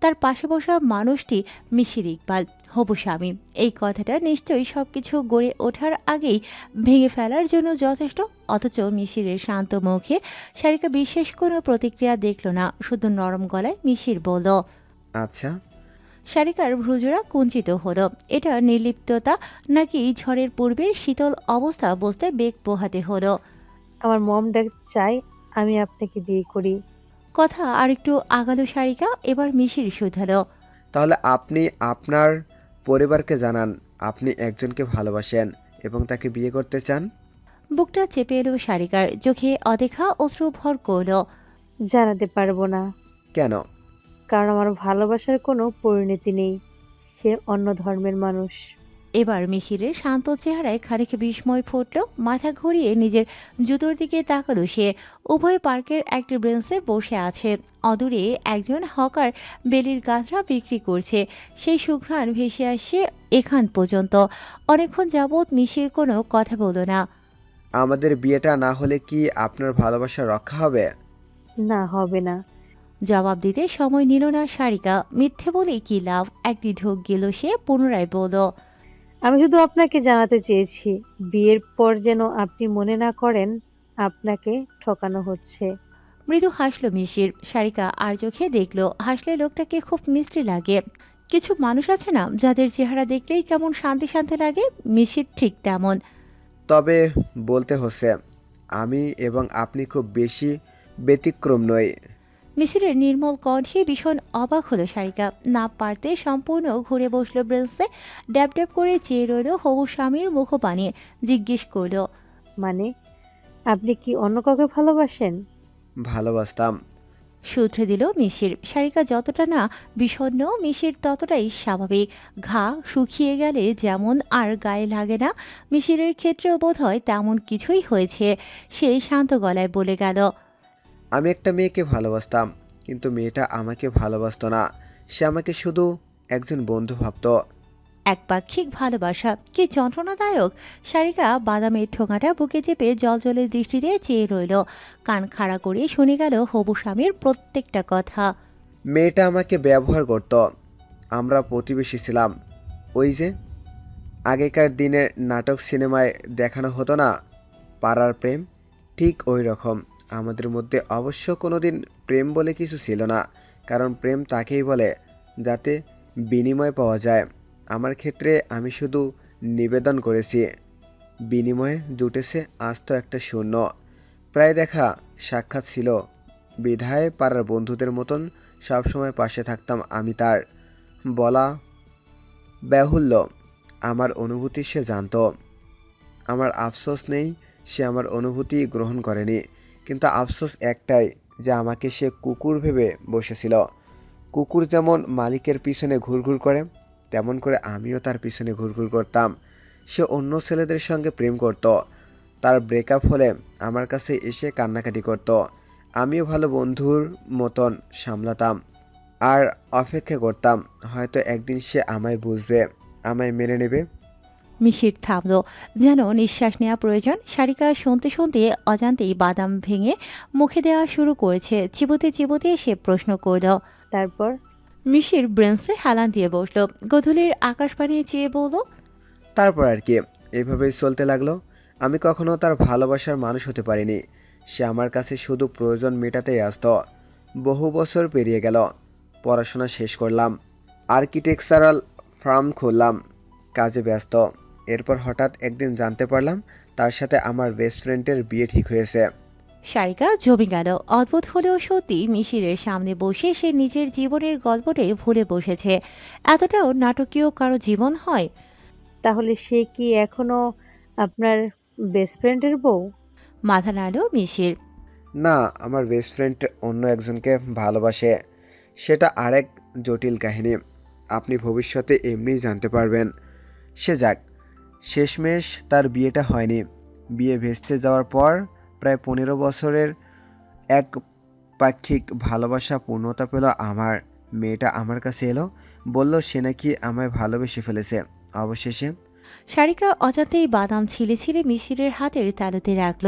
তার পাশে বসা মানুষটি মিশির ইকবাল, হবু স্বামী। এই কথাটা নিশ্চয়ই সবকিছু গড়ে ওঠার আগেই ভেঙে ফেলার জন্য যথেষ্ট। অথচ মিশিরের শান্ত মুখে সারিকা বিশেষ কোনো প্রতিক্রিয়া দেখল না, শুধু নরম গলায় মিশির বলল, আচ্ছা। সারিকার ভ্রুজোড়া কুঞ্চিত হলো। এটা নির্লিপ্ততা নাকি ঝড়ের পূর্বের শীতল অবস্থা বুঝতে বেগ পোহাতে হলো। আমার মম ড্যাড চাই আমি আপনাকে বিয়ে করি। কথা আরেকটু আগালো সারিকা, এবার মিশির শুধালো, তাহলে আপনি আপনার পরিবারকে জানান আপনি একজনকে ভালোবাসেন এবং তাকে বিয়ে করতে চান। বুকটা চেপে এলো সারিকার, চোখে অদেখা অশ্রু ভর করল। জানাতে পারবো না, কেন? কারণ আমার ভালোবাসার কোনো পরিণতি নেই। সে অন্য ধর্মের মানুষ। এবার মিশিরের শান্ত চেহারায় খানিক বিস্ময় ফুটল। মাথা ঘুরিয়ে নিজের জুতোর দিকে তাকালো সে। উভয় পার্কের একটি বেঞ্চে বসে আছে। অদূরে একজন হকার বেলির গাছরা বিক্রি করছে। সেই সুঘ্রাণ ভেসে আসছে এখান পর্যন্ত। অনেকক্ষণ যাবৎ মিশির কোনো কথা বলল না। আমাদের বিয়েটা না হলে কি আপনার ভালোবাসা রক্ষা হবে? না, হবে না। জবাব দিতে সময় নিল না সারিকা। মিথ্যে বলে কি লাভ, একটি ঢোক গেল সে। পুনরায় বলল, আমি শুধু আপনাকে জানাতে চেয়েছি, বিয়ের পর যেন আপনি মনে না করেন আপনাকে ঠকানো হচ্ছে। মৃদু হাসল মিশির। সারিকা আর চোখে দেখল, হাসলে লোকটাকে খুব মিষ্টি লাগে। কিছু মানুষ আছে না, যাদের চেহারা দেখলেই কেমন শান্তি শান্তি লাগে, মিশির ঠিক তেমন। তবে বলতে হচ্ছে আমি এবং আপনি খুব বেশি ব্যতিক্রম নই। মিশিরের নির্মল কণ্ঠে ভীষণ অবাক হলো সারিকা। না পারতে সম্পূর্ণ ঘুরে বসলো ব্রেঞ্চে। ড্যাব ড্যাব করে চেয়ে রইল হবু স্বামীর মুখপানে। জিজ্ঞেস করলো, মানে আপনি কি অন্য কাউকে ভালোবাসেন? ভালোবাসতাম, সূত্রে দিল মিশির। সারিকা যতটা না বিষণ্ণ, মিশির ততটাই স্বাভাবিক। ঘা শুকিয়ে গেলে যেমন আর গায়ে লাগে না, মিশিরের ক্ষেত্রেও বোধ হয় তেমন কিছুই হয়েছে। সে শান্ত গলায় বলে গেল, আমি একটা মেয়েকে ভালোবাসতাম, কিন্তু মেয়েটা আমাকে ভালোবাসতো না। সে আমাকে শুধু একজন বন্ধু ভাবতো। একপাক্ষিক ভালোবাসা কি যন্ত্রণাদায়ক! সারিকা বাদামের ঠোঙাটা বুকে চেপে জলজলের দৃষ্টিতে চেয়ে রইল। কান খাড়া করে শুনে গেল হবু স্বামীর প্রত্যেকটা কথা। মেয়েটা আমাকে ব্যবহার করত। আমরা প্রতিবেশী ছিলাম। ওই যে আগেকার দিনের নাটক সিনেমায় দেখানো হতো না, পাড়ার প্রেম, ঠিক ওই রকম। আমাদের মধ্যে অবশ্য কোনোদিন প্রেম বলে কিছু ছিল না, কারণ প্রেম তাকেই বলে যাতে বিনিময় পাওয়া যায়। আমার ক্ষেত্রে আমি শুধু নিবেদন করেছি, বিনিময়ে জুটেছে আস্ত একটা শূন্য। প্রায় দেখা সাক্ষাৎ ছিল, বিধায় পাড়ার বন্ধুদের মতন সবসময় পাশে থাকতাম আমি তার। বলা বাহুল্য, আমার অনুভূতি সে জানতো। আমার আফসোস নেই সে আমার অনুভূতি গ্রহণ করেনি, কিন্তু আফসোস একটাই যে আমাকে সে কুকুর ভেবে বসেছিল। কুকুর যেমন মালিকের পিছনে ঘুরঘুর করে, তেমন করে আমিও তার পিছনে ঘুরঘুর করতাম। সে অন্য ছেলেদের সঙ্গে প্রেম করত। তার ব্রেকআপ হলে আমার কাছে এসে কান্নাকাটি করত। আমিও ভালো বন্ধুর মতন সামলাতাম আর অপেক্ষা করতাম, হয়তো একদিন সে আমায় বুঝবে, আমায় মেনে নেবে। মিশির থামল, যেন নিঃশ্বাস নেওয়া প্রয়োজন। সারিকা শুনতে শুনতে অজান্তেই বাদাম ভেঙে মুখে দেওয়া শুরু করেছে। চিবোতে চিবোতে সে প্রশ্ন করল। তারপর? মিশির ব্রেন্সে হেলান দিয়ে বসল, গধূলির আকাশবাণী চেয়ে বলল, তারপর আর কি, এভাবেই চলতে লাগলো। আমি কখনো তার ভালোবাসার মানুষ হতে পারিনি। সে আমার কাছে শুধু প্রয়োজন মেটাতেই আসতো। বহু বছর পেরিয়ে গেল, পড়াশোনা শেষ করলাম, আর্কিটেকচারাল ফার্ম খুললাম, কাজে ব্যস্ত। এরপর হঠাৎ একদিন জানতে পারলাম তার সাথে আমার বেস্ট ফ্রেন্ডের বিয়ে ঠিক হয়েছে। সারিকা জমে গেল। অদ্ভুত হলেও সত্যি, মিশিরের সামনে বসে সে নিজের জীবনের গল্পটাই ভুলে বসেছে। এতটাও নাটকীয় কারো জীবন হয়? তাহলে সে কি এখনো আপনার বেস্ট ফ্রেন্ডের বউ? মাথা নাড়ল মিশির। না, আমার বেস্ট ফ্রেন্ড অন্য একজনকে ভালোবাসে। সেটা আরেক জটিল কাহিনী, আপনি ভবিষ্যতে এমনিই জানতে পারবেন। সে যাক, শেষমেশ তার বিয়েটা হয়নি। বিয়ে ভেস্তে যাওয়ার পর প্রায় 15 বছরের এক পাক্ষিক ভালোবাসা পূর্ণতা পেল আমার। মেয়েটা আমার কাছে এলো, বলল সে নাকি আমায় ভালোবেসে ফেলেছে অবশেষে। সারিকা অজান্তেই বাদাম ছিলে ছিলে মিশিরের হাতের তালুতে রাখল।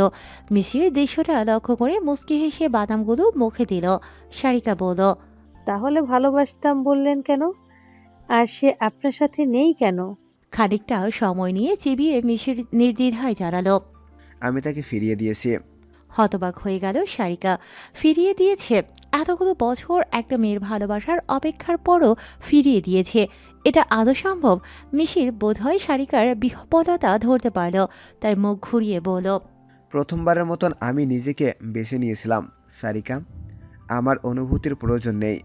মিশির দৃশ্যটা লক্ষ্য করে মুচকি হেসে বাদামগুলো মুখে দিল। সারিকা বলল, তাহলে ভালোবাসতাম বললেন কেন? আর সে আপনার সাথে নেই কেন? খানিকটা সময় নিয়ে চিবিয়ে মিশির নির্দ্বিধায় জানালো। আমি তাকে ফিরিয়ে দিয়েছি। হতবাক হয়ে গেল সারিকা। ফিরিয়ে দিয়েছে? এতগুলো বছর একটা মেয়ের ভালোবাসার অপেক্ষার পরও ফিরিয়ে দিয়েছে? এটা আদৌ সম্ভব? মিশির বোধহয় সারিকার বিহ্বলতা ধরতে পারল, তাই মুখ ঘুরিয়ে বলল, প্রথমবারের মতন আমি নিজেকে বেছে নিয়েছিলাম সারিকা। আমার অনুভূতির প্রয়োজন নেই,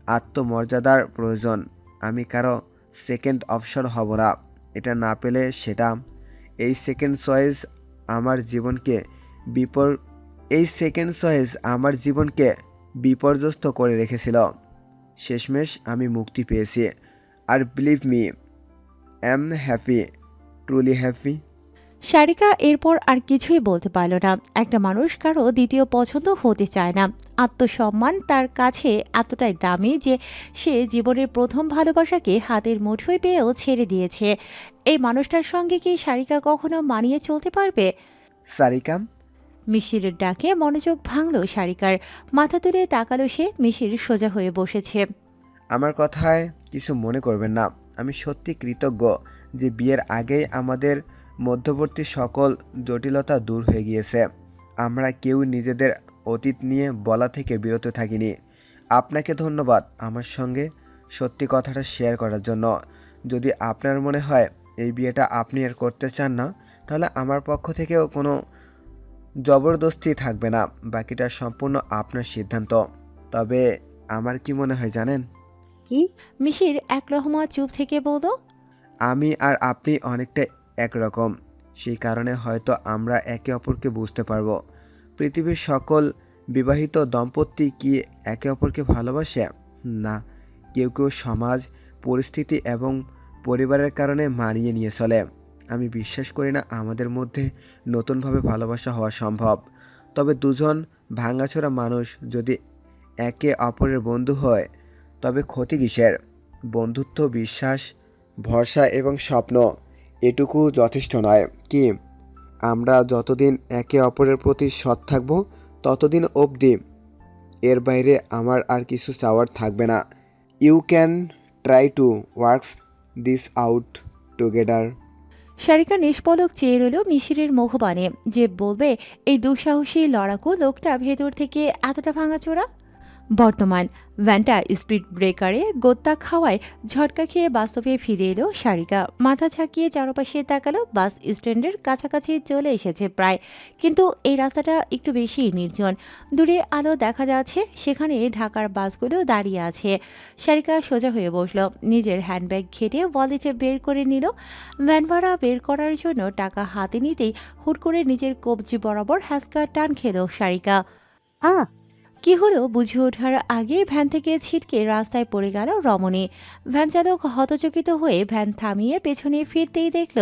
আত্মমর্যাদার প্রয়োজন। আমি কারো সেকেন্ড অপশন হব না। এটা না পেলে সেটা। এই সেকেন্ড চয়েস আমার জীবনকে বিপর এই সেকেন্ড চয়েস আমার জীবনকে বিপর্যস্ত করে রেখেছিল। শেষমেশ আমি মুক্তি পেয়েছি, আর believe me, am happy, truly happy. Sarika এরপর আর কিছুই বলতে পারল না। একটা মানুষ কারো দ্বিতীয় পছন্দ হতে চায় না। আত্মসম্মান তার কাছে এতটাই দামি যে সে জীবনের প্রথম ভালোবাসাকে হাতের মুঠোয় পেয়েও ছেড়ে দিয়েছে। এই মানুষটার সঙ্গে কি সারিকা কখনো মানিয়ে চলতে পারবে? সারিকা, মিশিরের ডাকে মনোযোগ ভাঙল সারিকার। মাথা তুলে তাকালো সে। মিশির সোজা হয়ে বসেছে। আমার কথায় কিছু মনে করবেন না। আমি সত্যি কৃতজ্ঞ যে বিয়ের আগেই আমাদের মধ্যবর্তী সকল জটিলতা দূর হয়ে গিয়েছে। আমরা কেউ নিজেদের অতীত নিয়ে বলা থেকে বিরত থাকিনি। আপনাকে ধন্যবাদ আমার সঙ্গে সত্যি কথাটা শেয়ার করার জন্য। যদি আপনার মনে হয় এই বিয়েটা আপনি আর করতে চান না, তাহলে আমার পক্ষ থেকেও কোনো জবরদস্তি থাকবে না। বাকিটা সম্পূর্ণ আপনার সিদ্ধান্ত। তবে আমার কি মনে হয় জানেন? কি? মিশির এক লহমা চুপ থেকে বলল, আমি আর আপনি অনেকটা একরকম। সেই কারণে হয়তো আমরা একে অপরকে বুঝতে পারবো। পৃথিবীর সকল বিবাহিত দম্পতি কি একে অপরকে ভালোবাসে? না, কেউ কেউ সমাজ, পরিস্থিতি এবং পরিবারের কারণে মানিয়ে নিয়ে চলে। আমি বিশ্বাস করি না আমাদের মধ্যে নতুনভাবে ভালোবাসা হওয়া সম্ভব। তবে দুজন ভাঙাচোরা মানুষ যদি একে অপরের বন্ধু হয় তবে ক্ষতি কিসের? বন্ধুত্ব, বিশ্বাস, ভরসা এবং স্বপ্ন, এটুকু যথেষ্ট নয় কি? আমরা যতদিন একে অপরের প্রতি সৎ থাকব ততদিন অবধি। এর বাইরে আমার আর কিছু চাওয়ার থাকবে না। You can try to works this out together. Sarika নিষ্পলক চেয়ে রইল মিশিরের মুখপানে, যে বলবে এই দুঃসাহসী লড়াকু লোকটা ভেতর থেকে এতটা ভাঙাচোরা। বর্তমান ভ্যানটা স্পিড ব্রেকারে গোত্তা খাওয়ায় ঝটকা খেয়ে বাস্তবে ফিরে এলো সারিকা। মাথা ঝাঁকিয়ে চারপাশে তাকালো। বাস স্ট্যান্ডের কাছাকাছি চলে এসেছে প্রায়, কিন্তু এই রাস্তাটা একটু বেশি নির্জন। দূরে আলো দেখা যাচ্ছে, সেখানে ঢাকার বাসগুলো দাঁড়িয়ে আছে। সারিকা সোজা হয়ে বসলো, নিজের হ্যান্ডব্যাগ ঘেটে ওয়ালেটে বের করে নিল। ভ্যান ভাড়া বের করার জন্য টাকা হাতে নিতেই হুট করে নিজের কবজি বরাবর হ্যাঁচকা টান খেলো সারিকা। কি হলো বুঝে ওঠার আগে ভ্যান থেকে ছিটকে রাস্তায় পড়ে গেল রমণী। ভ্যান চালক হতচকিত হয়ে ভ্যান থামিয়ে পেছনে ফিরতেই দেখল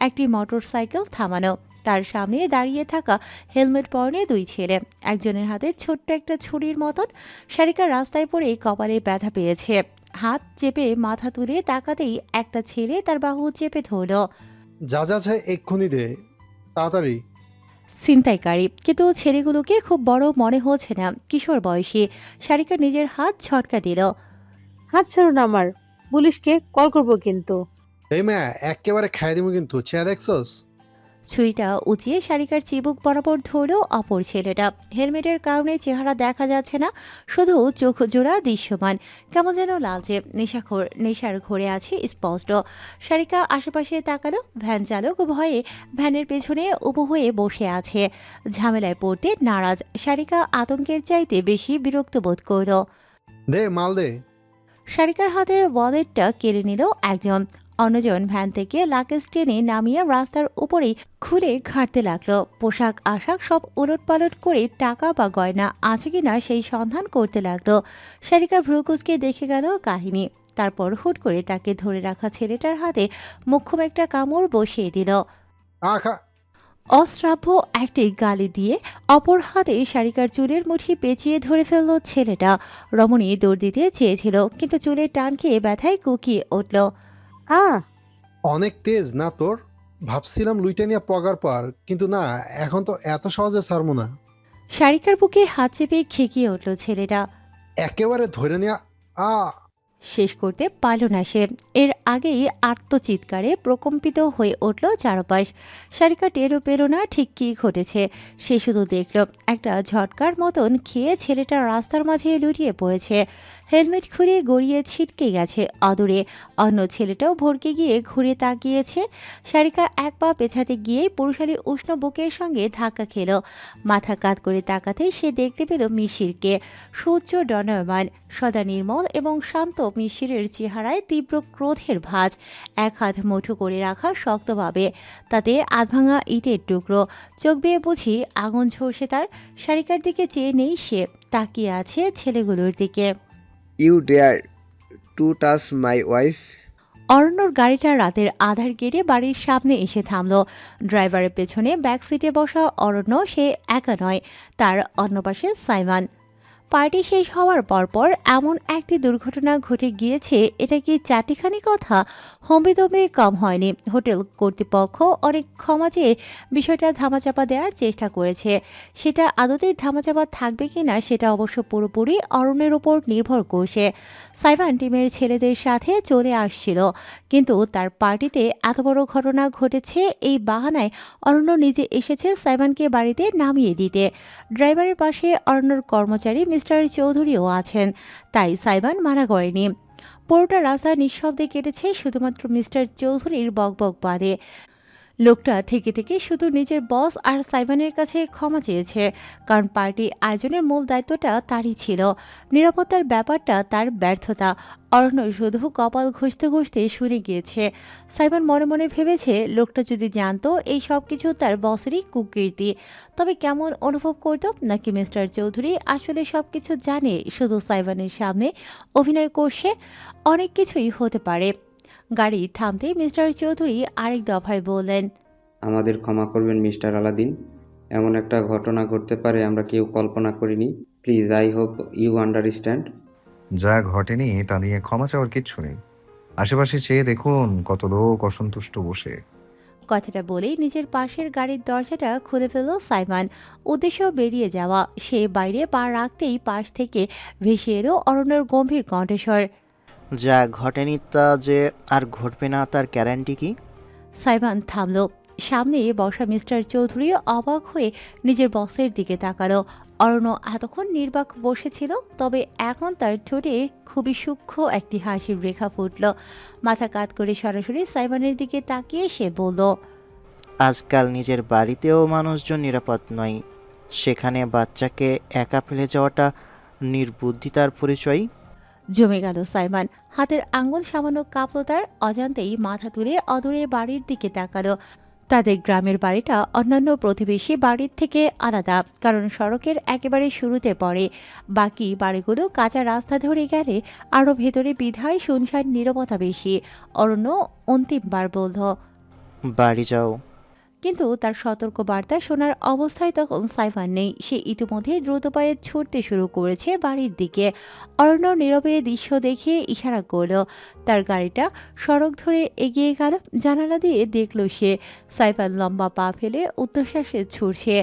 একটি মোটরসাইকেল থামানো। তার সামনে দাঁড়িয়ে থাকা হেলমেট পরনে দুই ছেলে, একজনের হাতে ছোট্ট একটা ছুরির মতন। সারিকা রাস্তায় পড়ে কপালে ব্যথা পেয়েছে। হাত চেপে মাথা তুলে তাকাতেই একটা ছেলে তার বাহু চেপে ধরল। যা যা যা এক্ষুনি দে, তাড়াতাড়ি। ছিনতাইকারী, কিন্তু ছেলেগুলোকে খুব বড় মনে হচ্ছে না, কিশোর বয়সী। সারিকা নিজের হাত ঝটকা দিল। হাত ছাড়ুন আমার, পুলিশকে কল করবো কিন্তু। এই মেয়ে একেবারে খাই দিব কিন্তু, চেয়ে দেখছস? ছুরিটা উঁচিয়ে সারিকার চিবুক বরাবর ধরল অপর ছেলেটা। হেলমেটের কারণে চেহারা দেখা যাচ্ছে না, শুধু চোখ জোড়া দৃশ্যমান। কেমন যেন লালচে, নেশার ঘরে আছে স্পষ্ট। সারিকা আশেপাশে তাকালো। ভ্যান চালক ভয়ে ভ্যানের পেছনে উবু হয়ে বসে আছে, ঝামেলায় পড়তে নারাজ। সারিকা আতঙ্কের চাইতে বেশি বিরক্ত বোধ করল। দে মাল দে। সারিকার হাতের ওয়ালেটটা কেড়ে নিল একজন। অন্যজন ভ্যান থেকে লাকেজ টেনে নামিয়ে রাস্তার উপরেই খুলে ঘাঁটতে লাগলো। পোশাক আশাক সব উলটপালট করে টাকা বা গয়না আছে কিনা সেই সন্ধান করতে লাগলো। সারিকা ভ্রুকুচকে দেখে গেল কাহিনী। তারপর হুট করে তাকে ধরে রাখা ছেলেটার হাতে মোক্ষম একটা কামড় বসিয়ে দিল। আখা। অশ্রাব্য একটি গালি দিয়ে অপর হাতে সারিকার চুলের মুঠি পেঁচিয়ে ধরে ফেলল ছেলেটা। রমণী দৌড় দিতে চেয়েছিল, কিন্তু চুলের টান খেয়ে ব্যথায় কুকিয়ে উঠল। অনেক তেজ না তোর? ভাবছিলাম লুইটা নিয়ে পগার পার, কিন্তু না, এখন তো এত সহজে ছাড়বো না। সারিকার বুকে হাত চেপে খেকিয়ে উঠল ছেলেটা। একেবারে ধরে নেয়া। শেষ করতে পারল না সে। এর আগেই আত্মচিৎকারে প্রকম্পিত হয়ে উঠল চারপাশ। সারিকা টেরও পেল না ঠিক কী ঘটেছে। সে শুধু দেখল একটা ঝটকার মতন খেয়ে ছেলেটা রাস্তার মাঝে লুটিয়ে পড়েছে। হেলমেট খুলে গড়িয়ে ছিটকে গেছে অদূরে। অন্য ছেলেটাও ভরকে গিয়ে ঘুরে তাকিয়েছে। সারিকা এক পা পেছাতে গিয়েই পুরুষালী উষ্ণ বুকের সঙ্গে ধাক্কা খেল। মাথা কাত করে তাকাতেই সে দেখতে পেল মিশিরকে। সূর্য ডনয়মান, সদা নির্মল এবং শান্ত মিশিরের চেহারায় তীব্র ক্রোধের ভাঁজ। এক হাত মুঠো করে রাখা শক্তভাবে, তাতে আধভাঙা ইটের টুকরো। চোখ বেয়ে বুঝি আগুন ঝরছে তার। সারিকার দিকে চেয়ে নেই সে, তাকিয়ে আছে ছেলেগুলোর দিকে। You dare to touch my wife. অরণ্যর গাড়িটা রাতের আধার কেটে বাড়ির সামনে এসে থামল। ড্রাইভারের পেছনে ব্যাক সিটে বসা অরণ্য সে একা নয়, তার অন্য পাশে সাইমান। পার্টি শেষ হওয়ার পরপর এমন একটি দুর্ঘটনা ঘটে গিয়েছে, এটা কি চারটিখানি কথা? হম্বিতম্বি কম হয়নি। হোটেল কর্তৃপক্ষ অনেক ক্ষমা চেয়ে বিষয়টা ধামাচাপা দেওয়ার চেষ্টা করেছে। সেটা আদতে ধামাচাপা থাকবে কিনা সেটা অবশ্য পুরোপুরি অরণ্যের ওপর নির্ভর করছে। সাইবান টিমের ছেলেদের সাথে চলে আসছিল, কিন্তু তার পার্টিতে এত বড় ঘটনা ঘটেছে এই বাহানায় অরণ্য নিজে এসেছে সাইবানকে বাড়িতে নামিয়ে দিতে। ড্রাইভারের পাশে অরণ্যর কর্মচারী মিস্টার চৌধুরীও আছেন, তাই সাইবান মানা করেনি। পুরোটা রাস্তা নিঃশব্দে কেটেছে শুধুমাত্র মিস্টার চৌধুরীর বকবক বাদে। লোকটা থেকে থেকে শুধু নিজের বস আর সাইবানের কাছে ক্ষমা চেয়েছে, কারণ পার্টি আয়োজনের মূল দায়িত্বটা তারই ছিল। নিরাপত্তার ব্যাপারটা তার ব্যর্থতা। অরণ্য শুধু কপাল ঘষতে ঘষতে শুনে গিয়েছে। সাইবান মনে মনে ভেবেছে লোকটা যদি জানতো এই সব কিছু তার বসেরই কুকীর্তি, তবে কেমন অনুভব করতো, নাকি মিস্টার চৌধুরী আসলে সব কিছু জানে, শুধু সাইবানের সামনে অভিনয় করছে। অনেক কিছুই হতে পারে। গাড়ি থামতেই মিস্টার চৌধুরী আরেক দফায় বললেন, আমাদের ক্ষমা করবেন মিস্টার আলাদিন, এমন একটা ঘটনা ঘটতে পারে আমরা কেউ কল্পনা করিনি। Please, I hope you understand. যা ঘটেনি তা নিয়ে ক্ষমা চাওয়ার কিচ্ছু নেই। আশেপাশে চেয়ে দেখুন কত লোক অসন্তুষ্ট বসে। কথাটা বলেই নিজের পাশের গাড়ির দরজাটা খুলে ফেলল সাইমান। উদ্দেশ্য বেরিয়ে যাওয়া। সে বাইরে পা রাখতেই পাশ থেকে ভেসে এলো অরণ্যর গম্ভীর কণ্ঠস্বর। যা ঘটেনি তা যে আর ঘটবে না তার গ্যারান্টি কি? সাইমান থামল। সামনে বসা মিস্টার চৌধুরী অবাক হয়ে নিজের বসের দিকে তাকালো। অরণ্য এতক্ষণ নির্বাক বসেছিল, তবে এখন তার ঠোঁটে খুবই সূক্ষ্ম একটি হাসির রেখা ফুটল। মাথা কাত করে সরাসরি সাইমানের দিকে তাকিয়ে সে বলল, আজকাল নিজের বাড়িতেও মানুষজন নিরাপদ নয়, সেখানে বাচ্চাকে একা ফেলে যাওয়াটা নির্বুদ্ধিতার পরিচয়। জমে গেল সাইমান। হাতের আঙুল সামান্য কাঁপল তার। অজান্তেই মাথা তুলে অদূরে বাড়ির দিকে তাকালো। তাদের গ্রামের বাড়িটা অন্যান্য প্রতিবেশী বাড়ির থেকে আলাদা, কারণ সড়কের একেবারে শুরুতে পড়ে। বাকি বাড়িগুলো কাঁচা রাস্তা ধরে গেলে আরও ভেতরে বিধায় শুনশান নীরবতা বেশি। অরণ্য অন্তিমবার বলল, বাড়ি যাও। কিন্তু তার সতর্ক বার্তা শোনার অবস্থায় তখন সাইফান নেই। সে ইতিমধ্যে দ্রুত পায়ে ছুটতে শুরু করেছে বাড়ির দিকে। অরণ্য নীরবে দৃশ্য দেখে ইশারা করল। তার গাড়িটা সড়ক ধরে এগিয়ে গেল। জানালা দিয়ে দেখল সে সাইফান লম্বা পা ফেলে উচ্চশ্বাসে ছুটছে।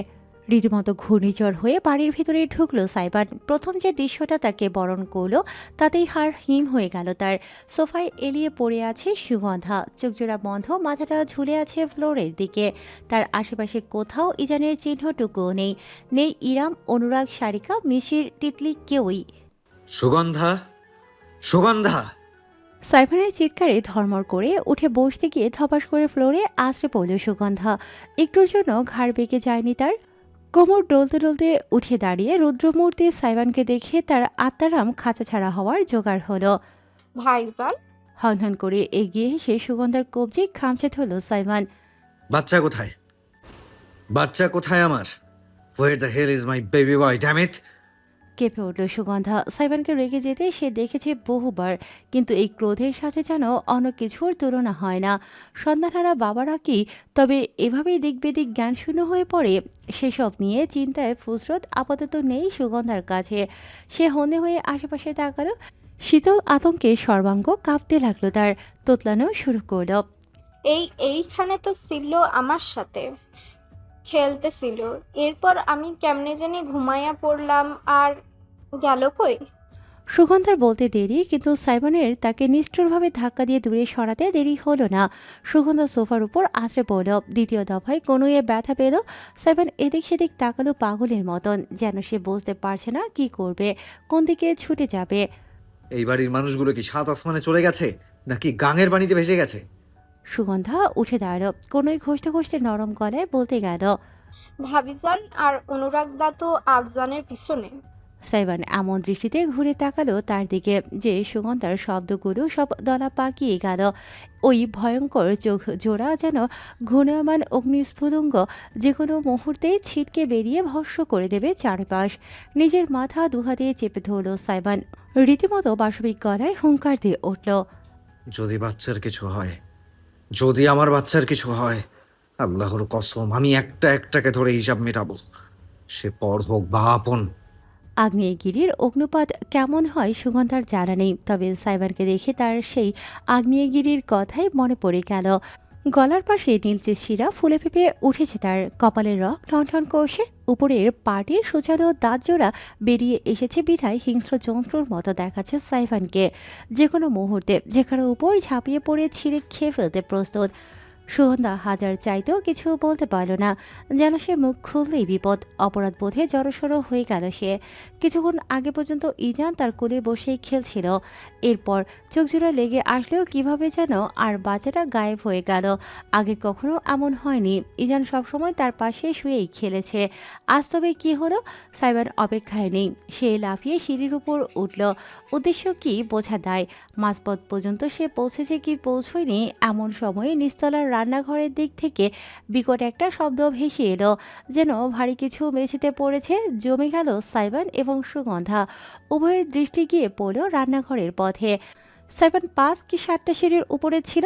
রীতিমতো ঘূর্ণিঝড় হয়ে বাড়ির ভিতরে ঢুকলো সাইবান। প্রথম যে দৃশ্যটা তাকে বরণ করলো তাতেই হাড় হিম হয়ে গেল তার। সোফায় এলিয়ে পড়ে আছে সুগন্ধা, চোখজোড়া বন্ধ, মাথাটা ঝুলে আছে ফ্লোরের দিকে। তার আশেপাশে কোথাও ইজানের চিহ্নটুকুও নেই। নেই ইরাম, অনুরাগ, সারিকা, মিশির, তিতলি, কেউই। সুগন্ধা, সুগন্ধা! সাইফানের চিৎকারে ধর্মর করে উঠে বসতে গিয়ে ধপাস করে ফ্লোরে আছড়ে পড়ল সুগন্ধা। একটুর জন্য ঘাড় বেঁকে যায়নি তার। কোমর ডলতে ডলতে উঠে দাঁড়িয়ে রুদ্রমূর্তি সাইবানকে দেখে তার আত্মারাম খাঁচা ছাড়া হওয়ার জোগাড় হলো। ভাইজান, হনহন করে এগিয়ে এসে সুগন্ধার কবজি খামচে ধরল সাইমান। বাচ্চা কোথায়? বাচ্চা কোথায় আমার? Where the hell is my baby boy, damn it? কেঁপে উঠল সুগন্ধা। সাইবানকে রেগে যেতে সে দেখেছে বহুবার, কিন্তু এই ক্রোধের সাথে যেন অন্য কিছুর তুলনা হয় না। সন্তানহারা বাবারা কি তবে এভাবেই দিক বেদিক জ্ঞানশূন্য হয়ে পড়ে? সেসব নিয়ে চিন্তায় ফুসরত আপাতত নেই সুগন্ধার কাছে। সে হনে হয়ে আশেপাশে তাকালো। শীতল আতঙ্কে সর্বাঙ্গ কাঁপতে লাগলো তার। তোতলানো শুরু করলো। এইখানে তো ছিল আমার সাথে, খেলতেছিল। এরপর আমি কেমনে জানি ঘুমাইয়া পড়লাম আর গেল কই? সুগন্ধার বলতে দেরি, কিন্তু সাইমনের তাকে নিষ্ঠুরভাবে ধাক্কা দিয়ে দূরে সরাতে দেরি হলো না। সুগন্ধা সোফার উপর আছড়ে পড়ল। দ্বিতীয় দফায় কনুইয়ে ব্যথা পেল। সাইমন এদিক সেদিক তাকালো পাগলের মতন, যেন সে বুঝতে পারছে না কি করবে, কোন দিকে ছুটে যাবে। এই বাড়ির মানুষগুলো কি সাত আসমানে চলে গেছে নাকি গাঙের পানিতে ভেসে গেছে? সুগন্ধা উঠে দাঁড়ালো। কনুই ঘষতে ঘষতে নরম গলায় বলতে গেল, ভাবিজান আর অনুরাগ দা তো আফজানের পিছনে। সাইবান এমন দৃষ্টিতে ঘুরে তাকালো তার দিকে যে সুগন্ধার শব্দগুলো সব দলা পাকিয়ে গেল। ওই ভয়ঙ্কর চোখ জোড়া যেন ঘূর্ণয়মান অগ্নিস্ফুলিঙ্গ, যে কোনো মুহূর্তেই ছিটকে বেরিয়ে ভস্ম করে দেবে চারপাশ। নিজের মাথা দুহাতে চেপে ধরল সাইবান। রীতিমতো বাসবিক গলায় হুঙ্কার দিয়ে উঠল, যদি বাচ্চার কিছু হয়, যদি আমার বাচ্চার কিছু হয়, আল্লাহর কসম আমি একটা একটাকে ধরে হিসাব মেটাবো, সে পর হোক বা আপন। আগ্নেয়গিরির অগ্নুপাত কেমন হয় সুগন্ধার জানা নেই, তবে সাইবানকে দেখে তার সেই আগ্নেয়গিরির কথাই মনে পড়ে গেল। গলার পাশে নীলচে শিরা ফুলে ফেপে উঠেছে তার। কপালের রক টনটন করছে। উপরের পাটির সুচালো দাঁত জোড়া বেরিয়ে এসেছে বিধায় হিংস্র যন্ত্রর মতো দেখাচ্ছে সাইফানকে। যে কোনো মুহূর্তে যে কারো উপর ঝাঁপিয়ে পড়ে ছিঁড়ে খেয়ে ফেলতে প্রস্তুত। সুগন্ধা হাজার চাইতেও কিছু বলতে পারল না, যেন সে মুখ খুললেই বিপদ। অপরাধ বোধে জড়সড় হয়ে গেল সে। কিছুক্ষণ আগে পর্যন্ত ইজান তার কোলে বসেই খেলছিল, এরপর চোখজোড়া লেগে আসলেও কিভাবে যেন আর বাচ্চাটা গায়েব হয়ে গেল। আগে কখনো এমন হয়নি, ইজান সবসময় তার পাশে শুয়েই খেলেছে। আজ তবে কি হলো? সাইবার অপেক্ষায় নেই, সে লাফিয়ে সিঁড়ির উপর উঠল। উদ্দেশ্য কি বোঝা দায়। মাঝপথ পর্যন্ত সে পৌঁছেছে কি পৌঁছয়নি, এমন সময়ে নিচতলার রান্নাঘরের দিক থেকে বিকট একটা শব্দ ভেসে এলো, যেন ভারী কিছু মেঝেতে পড়েছে। জমে গেল সাইবান এবং সুগন্ধা। উভয়ের দৃষ্টি গিয়ে পড়ল রান্নাঘরের পথে। সাইবান 5 কি 7টা সিঁড়ির উপরে ছিল।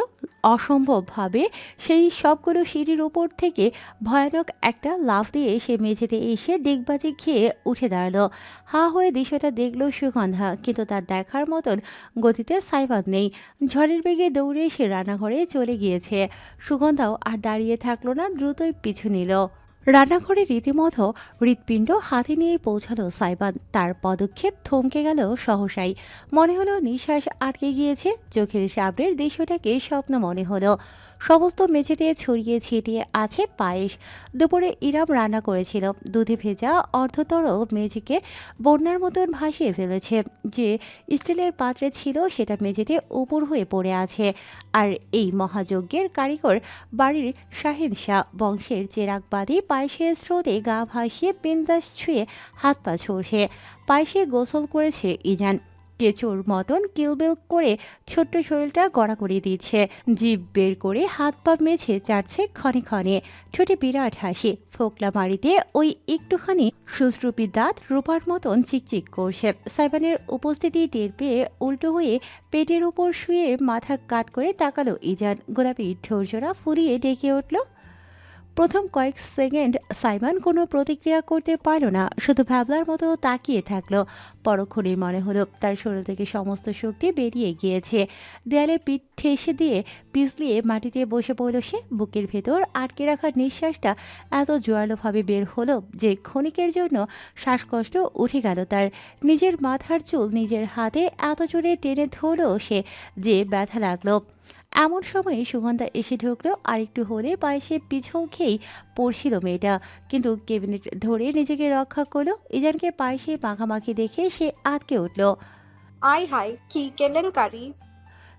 অসম্ভবভাবে সেই সবগুলো সিঁড়ির উপর থেকে ভয়ানক একটা লাফ দিয়ে সে মেঝেতে এসে ডিগবাজি খেয়ে উঠে দাঁড়ালো। হা হয়ে দৃশ্যটা দেখল সুগন্ধা, কিন্তু তার দেখার মতন গতিতে সাইবান নেই। ঝড়ের বেগে দৌড়ে সে রান্নাঘরে চলে গিয়েছে। সুগন্ধাও আর দাঁড়িয়ে থাকলো না, দ্রুতই পিছু নিল। রান্নাঘরে রীতিমতো হৃৎপিণ্ড হাতে নিয়ে পৌঁছালো সাইবান। তার পদক্ষেপ থমকে গেল সহসাই। মনে হলো নিঃশ্বাস আটকে গিয়েছে। চোখের সামনের দৃশ্যটাকে স্বপ্ন মনে হলো। সমস্ত মেঝেতে ছড়িয়ে ছিটিয়ে আছে পায়েস। দুপুরে ইরাম রান্না করেছিল। দুধে ভেজা অর্ধতরল মেঝেকে বন্যার মতন ভাসিয়ে ফেলেছে। যে স্টিলের পাত্রে ছিল সেটা মেঝেতে উপর হয়ে পড়ে আছে। আর এই মহাযজ্ঞের কারিগর বাড়ির শাহেনশাহ বংশের চেরাগবাদী পায়েসের স্রোতে গা ভাসিয়ে বিন্দাস ছুঁয়ে হাত পা ছড়ছে। পায়েসে গোসল করেছে ইজান। কেঁচোর মতন কিলবিল করে ছোট্ট শরীরটা গড়াগড়ি দিচ্ছে। জিভ বের করে হাত পা মেছে চাটছে ক্ষণে ক্ষণে। ঠোঁটে বিরাট হাসি। ফোকলা মারিতে ওই একটুখানি সুশ্রুপি দাঁত রূপার মতন চিকচিক করছে। সাইবানের উপস্থিতি টের পেয়ে উল্টো হয়ে পেটের উপর শুয়ে মাথা কাত করে তাকালো ইজান। গোলাপি ঠোরজোড়া ফুলিয়ে ডেকে উঠল। প্রথম কয়েক সেকেন্ড সাইমন কোনো প্রতিক্রিয়া করতে পারল না, শুধু ভাবলার মতো তাকিয়ে থাকলো। পরক্ষণেই মনে হলো তার শরীর থেকে সমস্ত শক্তি বেরিয়ে গিয়েছে। দেয়ালে পিঠ ঠেসে দিয়ে পিছলিয়ে মাটিতে বসে পড়ল সে। বুকের ভেতর আটকে রাখা নিঃশ্বাসটা এত জোরালোভাবে বের হলো যে ক্ষণিকের জন্য শ্বাসকষ্ট উঠে গেল তার। নিজের মাথার চুল নিজের হাতে এত জোরে টেনে ধরল সে যে ব্যথা লাগলো। এমন সময় সুগন্ধা এসে ঢুকলো। আরেকটু হলে পায়েসে পিছল খেয়েই পড়ছিল মেয়েটা, কিন্তু ক্যাবিনেট ধরে নিজেকে রক্ষা করলো। ইজানকে পায়েসে মাখামাখি দেখে সে আটকে উঠল। আয় হায়, কি কেলেঙ্কারি!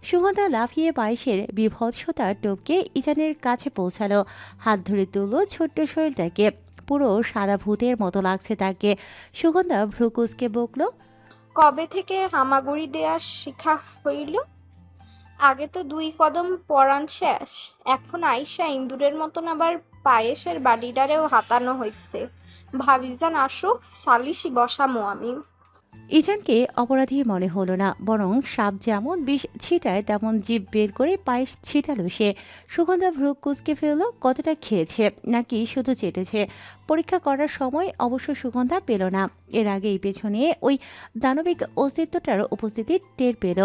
সুগন্ধা লাফিয়ে পায়েসের বিভৎসতা টপকে ইজানের কাছে পৌঁছালো। হাত ধরে তুলল ছোট্ট শরীরটাকে। পুরো সাদা ভূতের মতো লাগছে তাকে। সুগন্ধা ভ্রুকুচকে বকল, কবে থেকে হামাগুড়ি দেয়া শিখা হইল? আগে তো 2 কদম পরাণ শেষ, এখন আইসা ইন্দুরের মতন আবার পায়েসের বাড়িটারেও হাতানো হইছে। ভাবিজান আসুক, সালিশি বসামো আমি। ইজানকে অপরাধী মনে হলো না, বরং সাপ যেমন বিষ ছিটায় তেমন জিভ বের করে পায়েস ছিটালো সে। সুগন্ধা ভ্রু কুচকে ফেলল। কতটা খেয়েছে নাকি শুধু চেটেছে পরীক্ষা করার সময় অবশ্য সুগন্ধা পেল না। এর আগেই পেছনে ওই দানবিক অস্তিত্বটার উপস্থিতি টের পেল।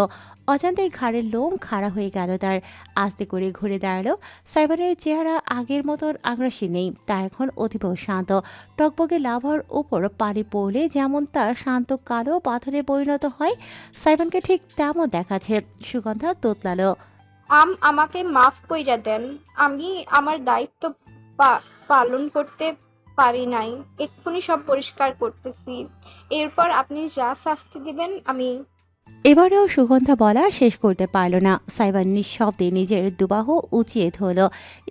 অজান্তেই ঘাড়ের লোম খাড়া হয়ে গেল তার। আস্তে করে ঘুরে দাঁড়ালো। সাইবারের চেহারা আগের মতন আগ্রাসী নেই, তা এখন অতীব শান্ত। টকবকে লাভার উপর পানি পড়লে যেমন তার শান্ত কালো পাথরে পরিণত হয়, সাইবানকে ঠিক তেমন দেখাচ্ছে। সুগন্ধা তোতলালো। আমাকে মাফ কইরা দেন, আমি আমার দায়িত্ব পালন করতে পারি নাই। এক্ষুনি সব পরিষ্কার করতেছি, এরপর আপনি যা শাস্তি দিবেন আমি। এবারেও সুগন্ধা বলা শেষ করতে পারল না। সাইবান নিঃশব্দে নিজের দুবাহু উঁচিয়ে ধরল।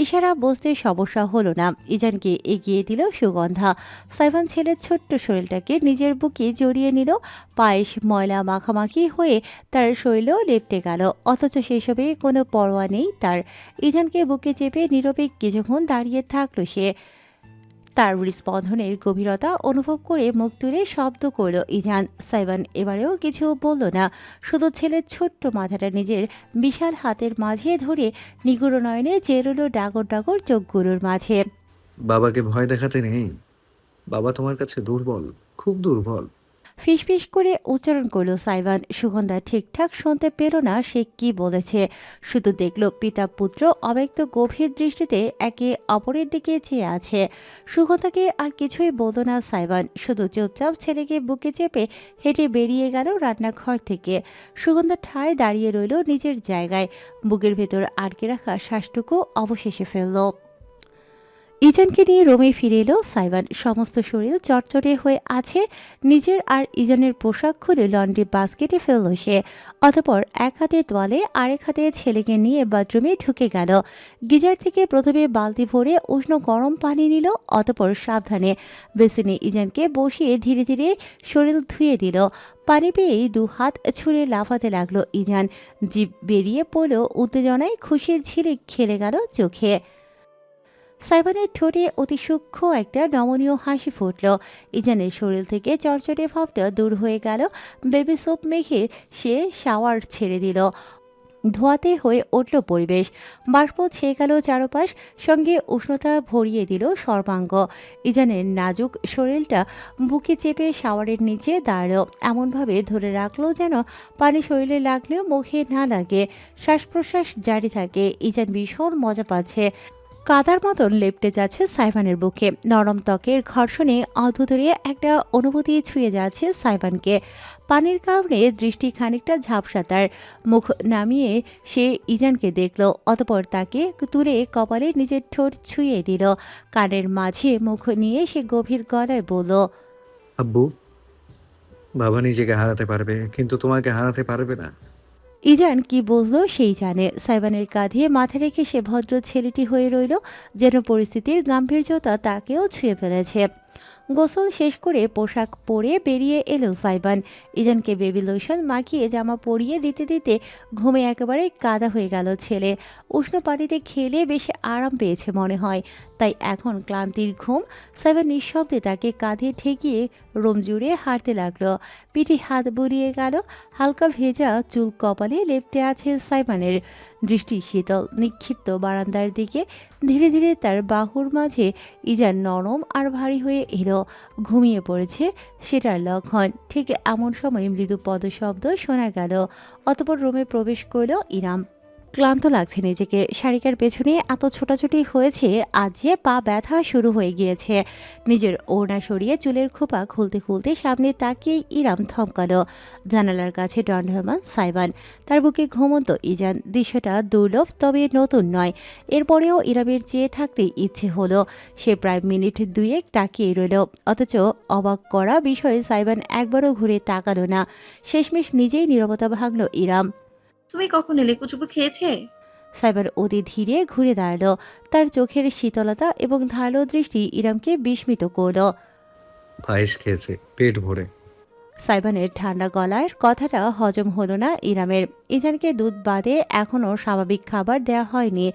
ইশারা বুঝতে সমস্যা হলো না। ইজানকে এগিয়ে দিল সুগন্ধা। সাইবান ছেলের ছোট্ট শরীরটাকে নিজের বুকে জড়িয়ে নিল। পায়েস ময়লা মাখামাখি হয়ে তার শরীরেও লেপটে গেল, অথচ সেসবে কোনো পরোয়া নেই তার। ইজানকে বুকে চেপে নীরবে কিছুক্ষণ দাঁড়িয়ে থাকলো সে। তার হৃস্পন্দনের গভীরতা অনুভব করে মুখ তুলে শব্দ করল ইজান। সাইবান এবারেও কিছু বলল না, শুধু ছেলের ছোট্ট মাথাটা নিজের বিশাল হাতের মাঝে ধরে নিগুড় নয়নে চেরুলো ডাগর ডাগর চোখগুলোর মাঝে। বাবাকে ভয় দেখাতে নেই, বাবা তোমার কাছে দুর্বল, খুব দুর্বল। ফিসফিস করে উচ্চারণ করলো সাইবান। সুগন্ধা ঠিকঠাক শুনতে পেল না সে কি বলেছে, শুধু দেখল পিতা পুত্র অব্যক্ত গভীর দৃষ্টিতে একে অপরের দিকে চেয়ে আছে। সুগন্ধাকে আর কিছুই বলল না সাইবান, শুধু চুপচাপ ছেলেকে বুকে চেপে হেঁটে বেরিয়ে গেল রান্নাঘর থেকে। সুগন্ধা ঠায় দাঁড়িয়ে রইল নিজের জায়গায়, বুকের ভেতর আটকে রাখা শ্বাসটুকু অবশেষে ফেলল। ইজানকে নিয়ে রুমে ফিরে এলো সাইবান। সমস্ত শরীর চটচটে হয়ে আছে। নিজের আর ইজানের পোশাক খুলে লন্ড্রি বাস্কেটে ফেলল সে। অতঃপর এক হাতে তোয়ালে আরেক হাতে ছেলেকে নিয়ে বাথরুমে ঢুকে গেল। গিজার থেকে প্রথমে বালতি ভরে উষ্ণ গরম পানি নিল, অতঃপর সাবধানে বেসিনে ইজানকে বসিয়ে ধীরে ধীরে শরীর ধুয়ে দিল। পানি পেয়েই 2 হাত ছুঁড়ে লাফাতে লাগলো ইজান। জিভ বেরিয়ে পড়ল, উত্তেজনায় খুশির ঝিলিক খেলে গেল চোখে। সাইবানের ঠোঁটে অতি সূক্ষ্ম একটা নমনীয় হাসি ফুটল। ইজানের শরীর থেকে চটচটে ভাবটা দূর হয়ে গেল। বেবি সোপ মেখে সে শাওয়ার ছেড়ে দিল। ধোয়াতে হয়ে উঠল পরিবেশ, বাষ্প ছেয়ে গেল চারপাশ, সঙ্গে উষ্ণতা ভরিয়ে দিল সর্বাঙ্গ। ইজানের নাজুক শরীরটা বুকে চেপে শাওয়ারের নিচে দাঁড়ালো, এমনভাবে ধরে রাখলো যেন পানি শরীরে লাগলেও মুখে না লাগে, শ্বাস প্রশ্বাস জারি থাকে। ইজান ভীষণ মজা পাচ্ছে। কাদার মতন লেপটে যাচ্ছে সাইবানের বুকে। নরম ত্বকের ঘর্ষণে অদ্ভুত একটা অনুভূতি ছুঁয়ে যাচ্ছে সাইবানকে। পানির কারণে দৃষ্টি খানিকটা ঝাপসা তার। মুখ নামিয়ে সে ইজানকে দেখল, অতপর তাকে তুলে কপালে নিজের ঠোঁট ছুঁয়ে দিল। কানের মাঝে মুখ নিয়ে সে গভীর গলায় বলল, আব্বু, বাবা নিজেকে হারাতে পারবে কিন্তু তোমাকে হারাতে পারবে না। ইজান কি বুঝলো সেই জানে। সাইবানের কাঁধে মাথা রেখে সে ভদ্র ছেলেটি হয়ে রইল, যেন পরিস্থিতির গাম্ভীর্যতা তাকেও ছুঁয়ে ফেলেছে। গোসল শেষ করে পোশাক পরে বেরিয়ে এলো সাইবান। ইজানকে বেবি লোশন মাখিয়ে জামা পরিয়ে দিতে দিতে ঘুমে একেবারে কাদা হয়ে গেল ছেলে। উষ্ণ পানিতে খেলে বেশ আরাম পেয়েছে মনে হয়, তাই এখন ক্লান্তির ঘুম। সাইবান নিঃশব্দে তাকে কাঁধে ঠেকিয়ে রুম জুড়ে হাঁটতে লাগলো। পিঠে হাত বুলিয়ে গেল, হালকা ভেজা চুল কপালে লেপ্টে আছে সাইবানের। দৃষ্টি শীতল নিক্ষিপ্ত বারান্দার দিকে। ধীরে ধীরে তার বাহুর মাঝে ইজান নরম আর ভারী হয়ে এলো। ঘুমিয়ে পড়েছে সেটার লক্ষণ। ঠিক এমন সময় মৃদু পদশব্দ শোনা গেল, অতঃপর রুমে প্রবেশ করল ইরাম। ক্লান্ত লাগছে নিজেকে, শারিকার পেছনে এত ছোটাছুটি হয়েছে আজ যে পা ব্যথা শুরু হয়ে গিয়েছে। নিজের ওড়না সরিয়ে চুলের খোপা খুলতে খুলতে সামনে তাকিয়ে ইরাম থমকালো। জানালার কাছে দণ্ডায়মান সাইবান, তার বুকে ঘুমন্ত ইজান। দৃশ্যটা দুর্লভ তবে নতুন নয়। এরপরেও ইরামের চেয়ে থাকতে ইচ্ছে হলো। সে প্রায় মিনিট 2 তাকিয়ে রইল, অথচ অবাক করা বিষয়ে সাইবান একবারও ঘুরে তাকালো না। শেষমেশ নিজেই নীরবতা ভাঙল ইরাম। তুমি কখন এলে? কুচুপু খেয়েছে? সাইবার অতি ধীরে ঘুরে দাঁড়ালো। তার চোখের শীতলতা এবং ধারালো দৃষ্টি ইরামকে বিস্মিত করল। পায়েস খেয়েছে পেট ভরে। সাইবানের ঠান্ডা গলার কথাটা হজম হলো না ইরামের। ইজানকে দুধ বাদে এখনও স্বাভাবিক খাবার দেওয়া হয়নি।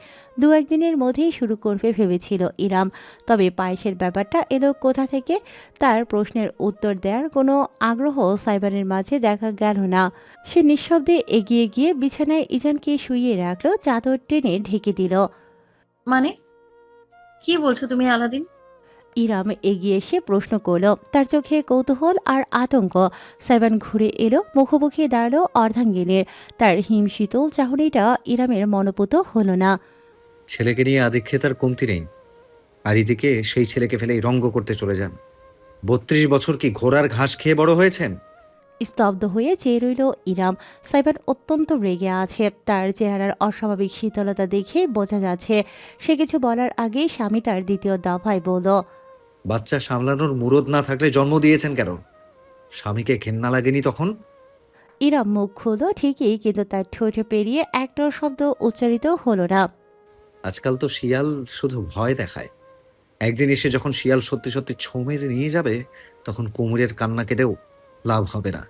2-1 দিনের মধ্যেই শুরু করবে ভেবেছিল ইরাম। তবে পায়েসের ব্যাপারটা এলো কোথা থেকে? তার প্রশ্নের উত্তর দেওয়ার কোনো আগ্রহ সাইবানের মাঝে দেখা গেল না। সে নিঃশব্দে এগিয়ে গিয়ে বিছানায় ইজানকে শুইয়ে রাখলো, চাদর টেনে ঢেকে দিল। মানে কি বলছো তুমি আলাদিন? ইরাম এগিয়ে এসে প্রশ্ন করল, তার চোখে কৌতূহল আর আতঙ্ক। সাইবান ঘুরে এলো, মুখোমুখি দাঁড়ালো অর্ধাঙ্গিনীর। তার হিমশীতল চাহনিটা ইরামের মনোপুত হলো না। ছেলেকে নিয়ে আদিক্ষেতার কমতি নেই, আর এদিকে সেই ছেলেকে ফেলেই রঙ্গ করতে চলে যান। 32 বছর কি ঘোড়ার ঘাস খেয়ে বড় হয়েছেন? স্তব্ধ হয়ে চেয়ে রইল ইরাম। সাইবান অত্যন্ত রেগে আছে। তার চেহারার অস্বাভাবিক শীতলতা দেখে বোঝা যাচ্ছে সে কিছু বলার আগেই স্বামী তার দ্বিতীয় দফায় বলল, বাচ্চা সামলানোর মুরদ না থাকলে জন্ম দিয়েছেন কেন? স্বামীকে ঘেন্না লাগেনি তখন? ইরাম মুখ খুলল ঠিকই, কিন্তু তার ঠোঁট পেরিয়ে একটা শব্দ উচ্চারিত হলো না। আজকাল তো শিয়াল শুধু ভয় দেখায়, একদিন এসে যখন শিয়াল সত্যি সত্যি ছো মেরে নিয়ে যাবে তখন কুমিরের কান্না কেঁদেও লাভ হবে না।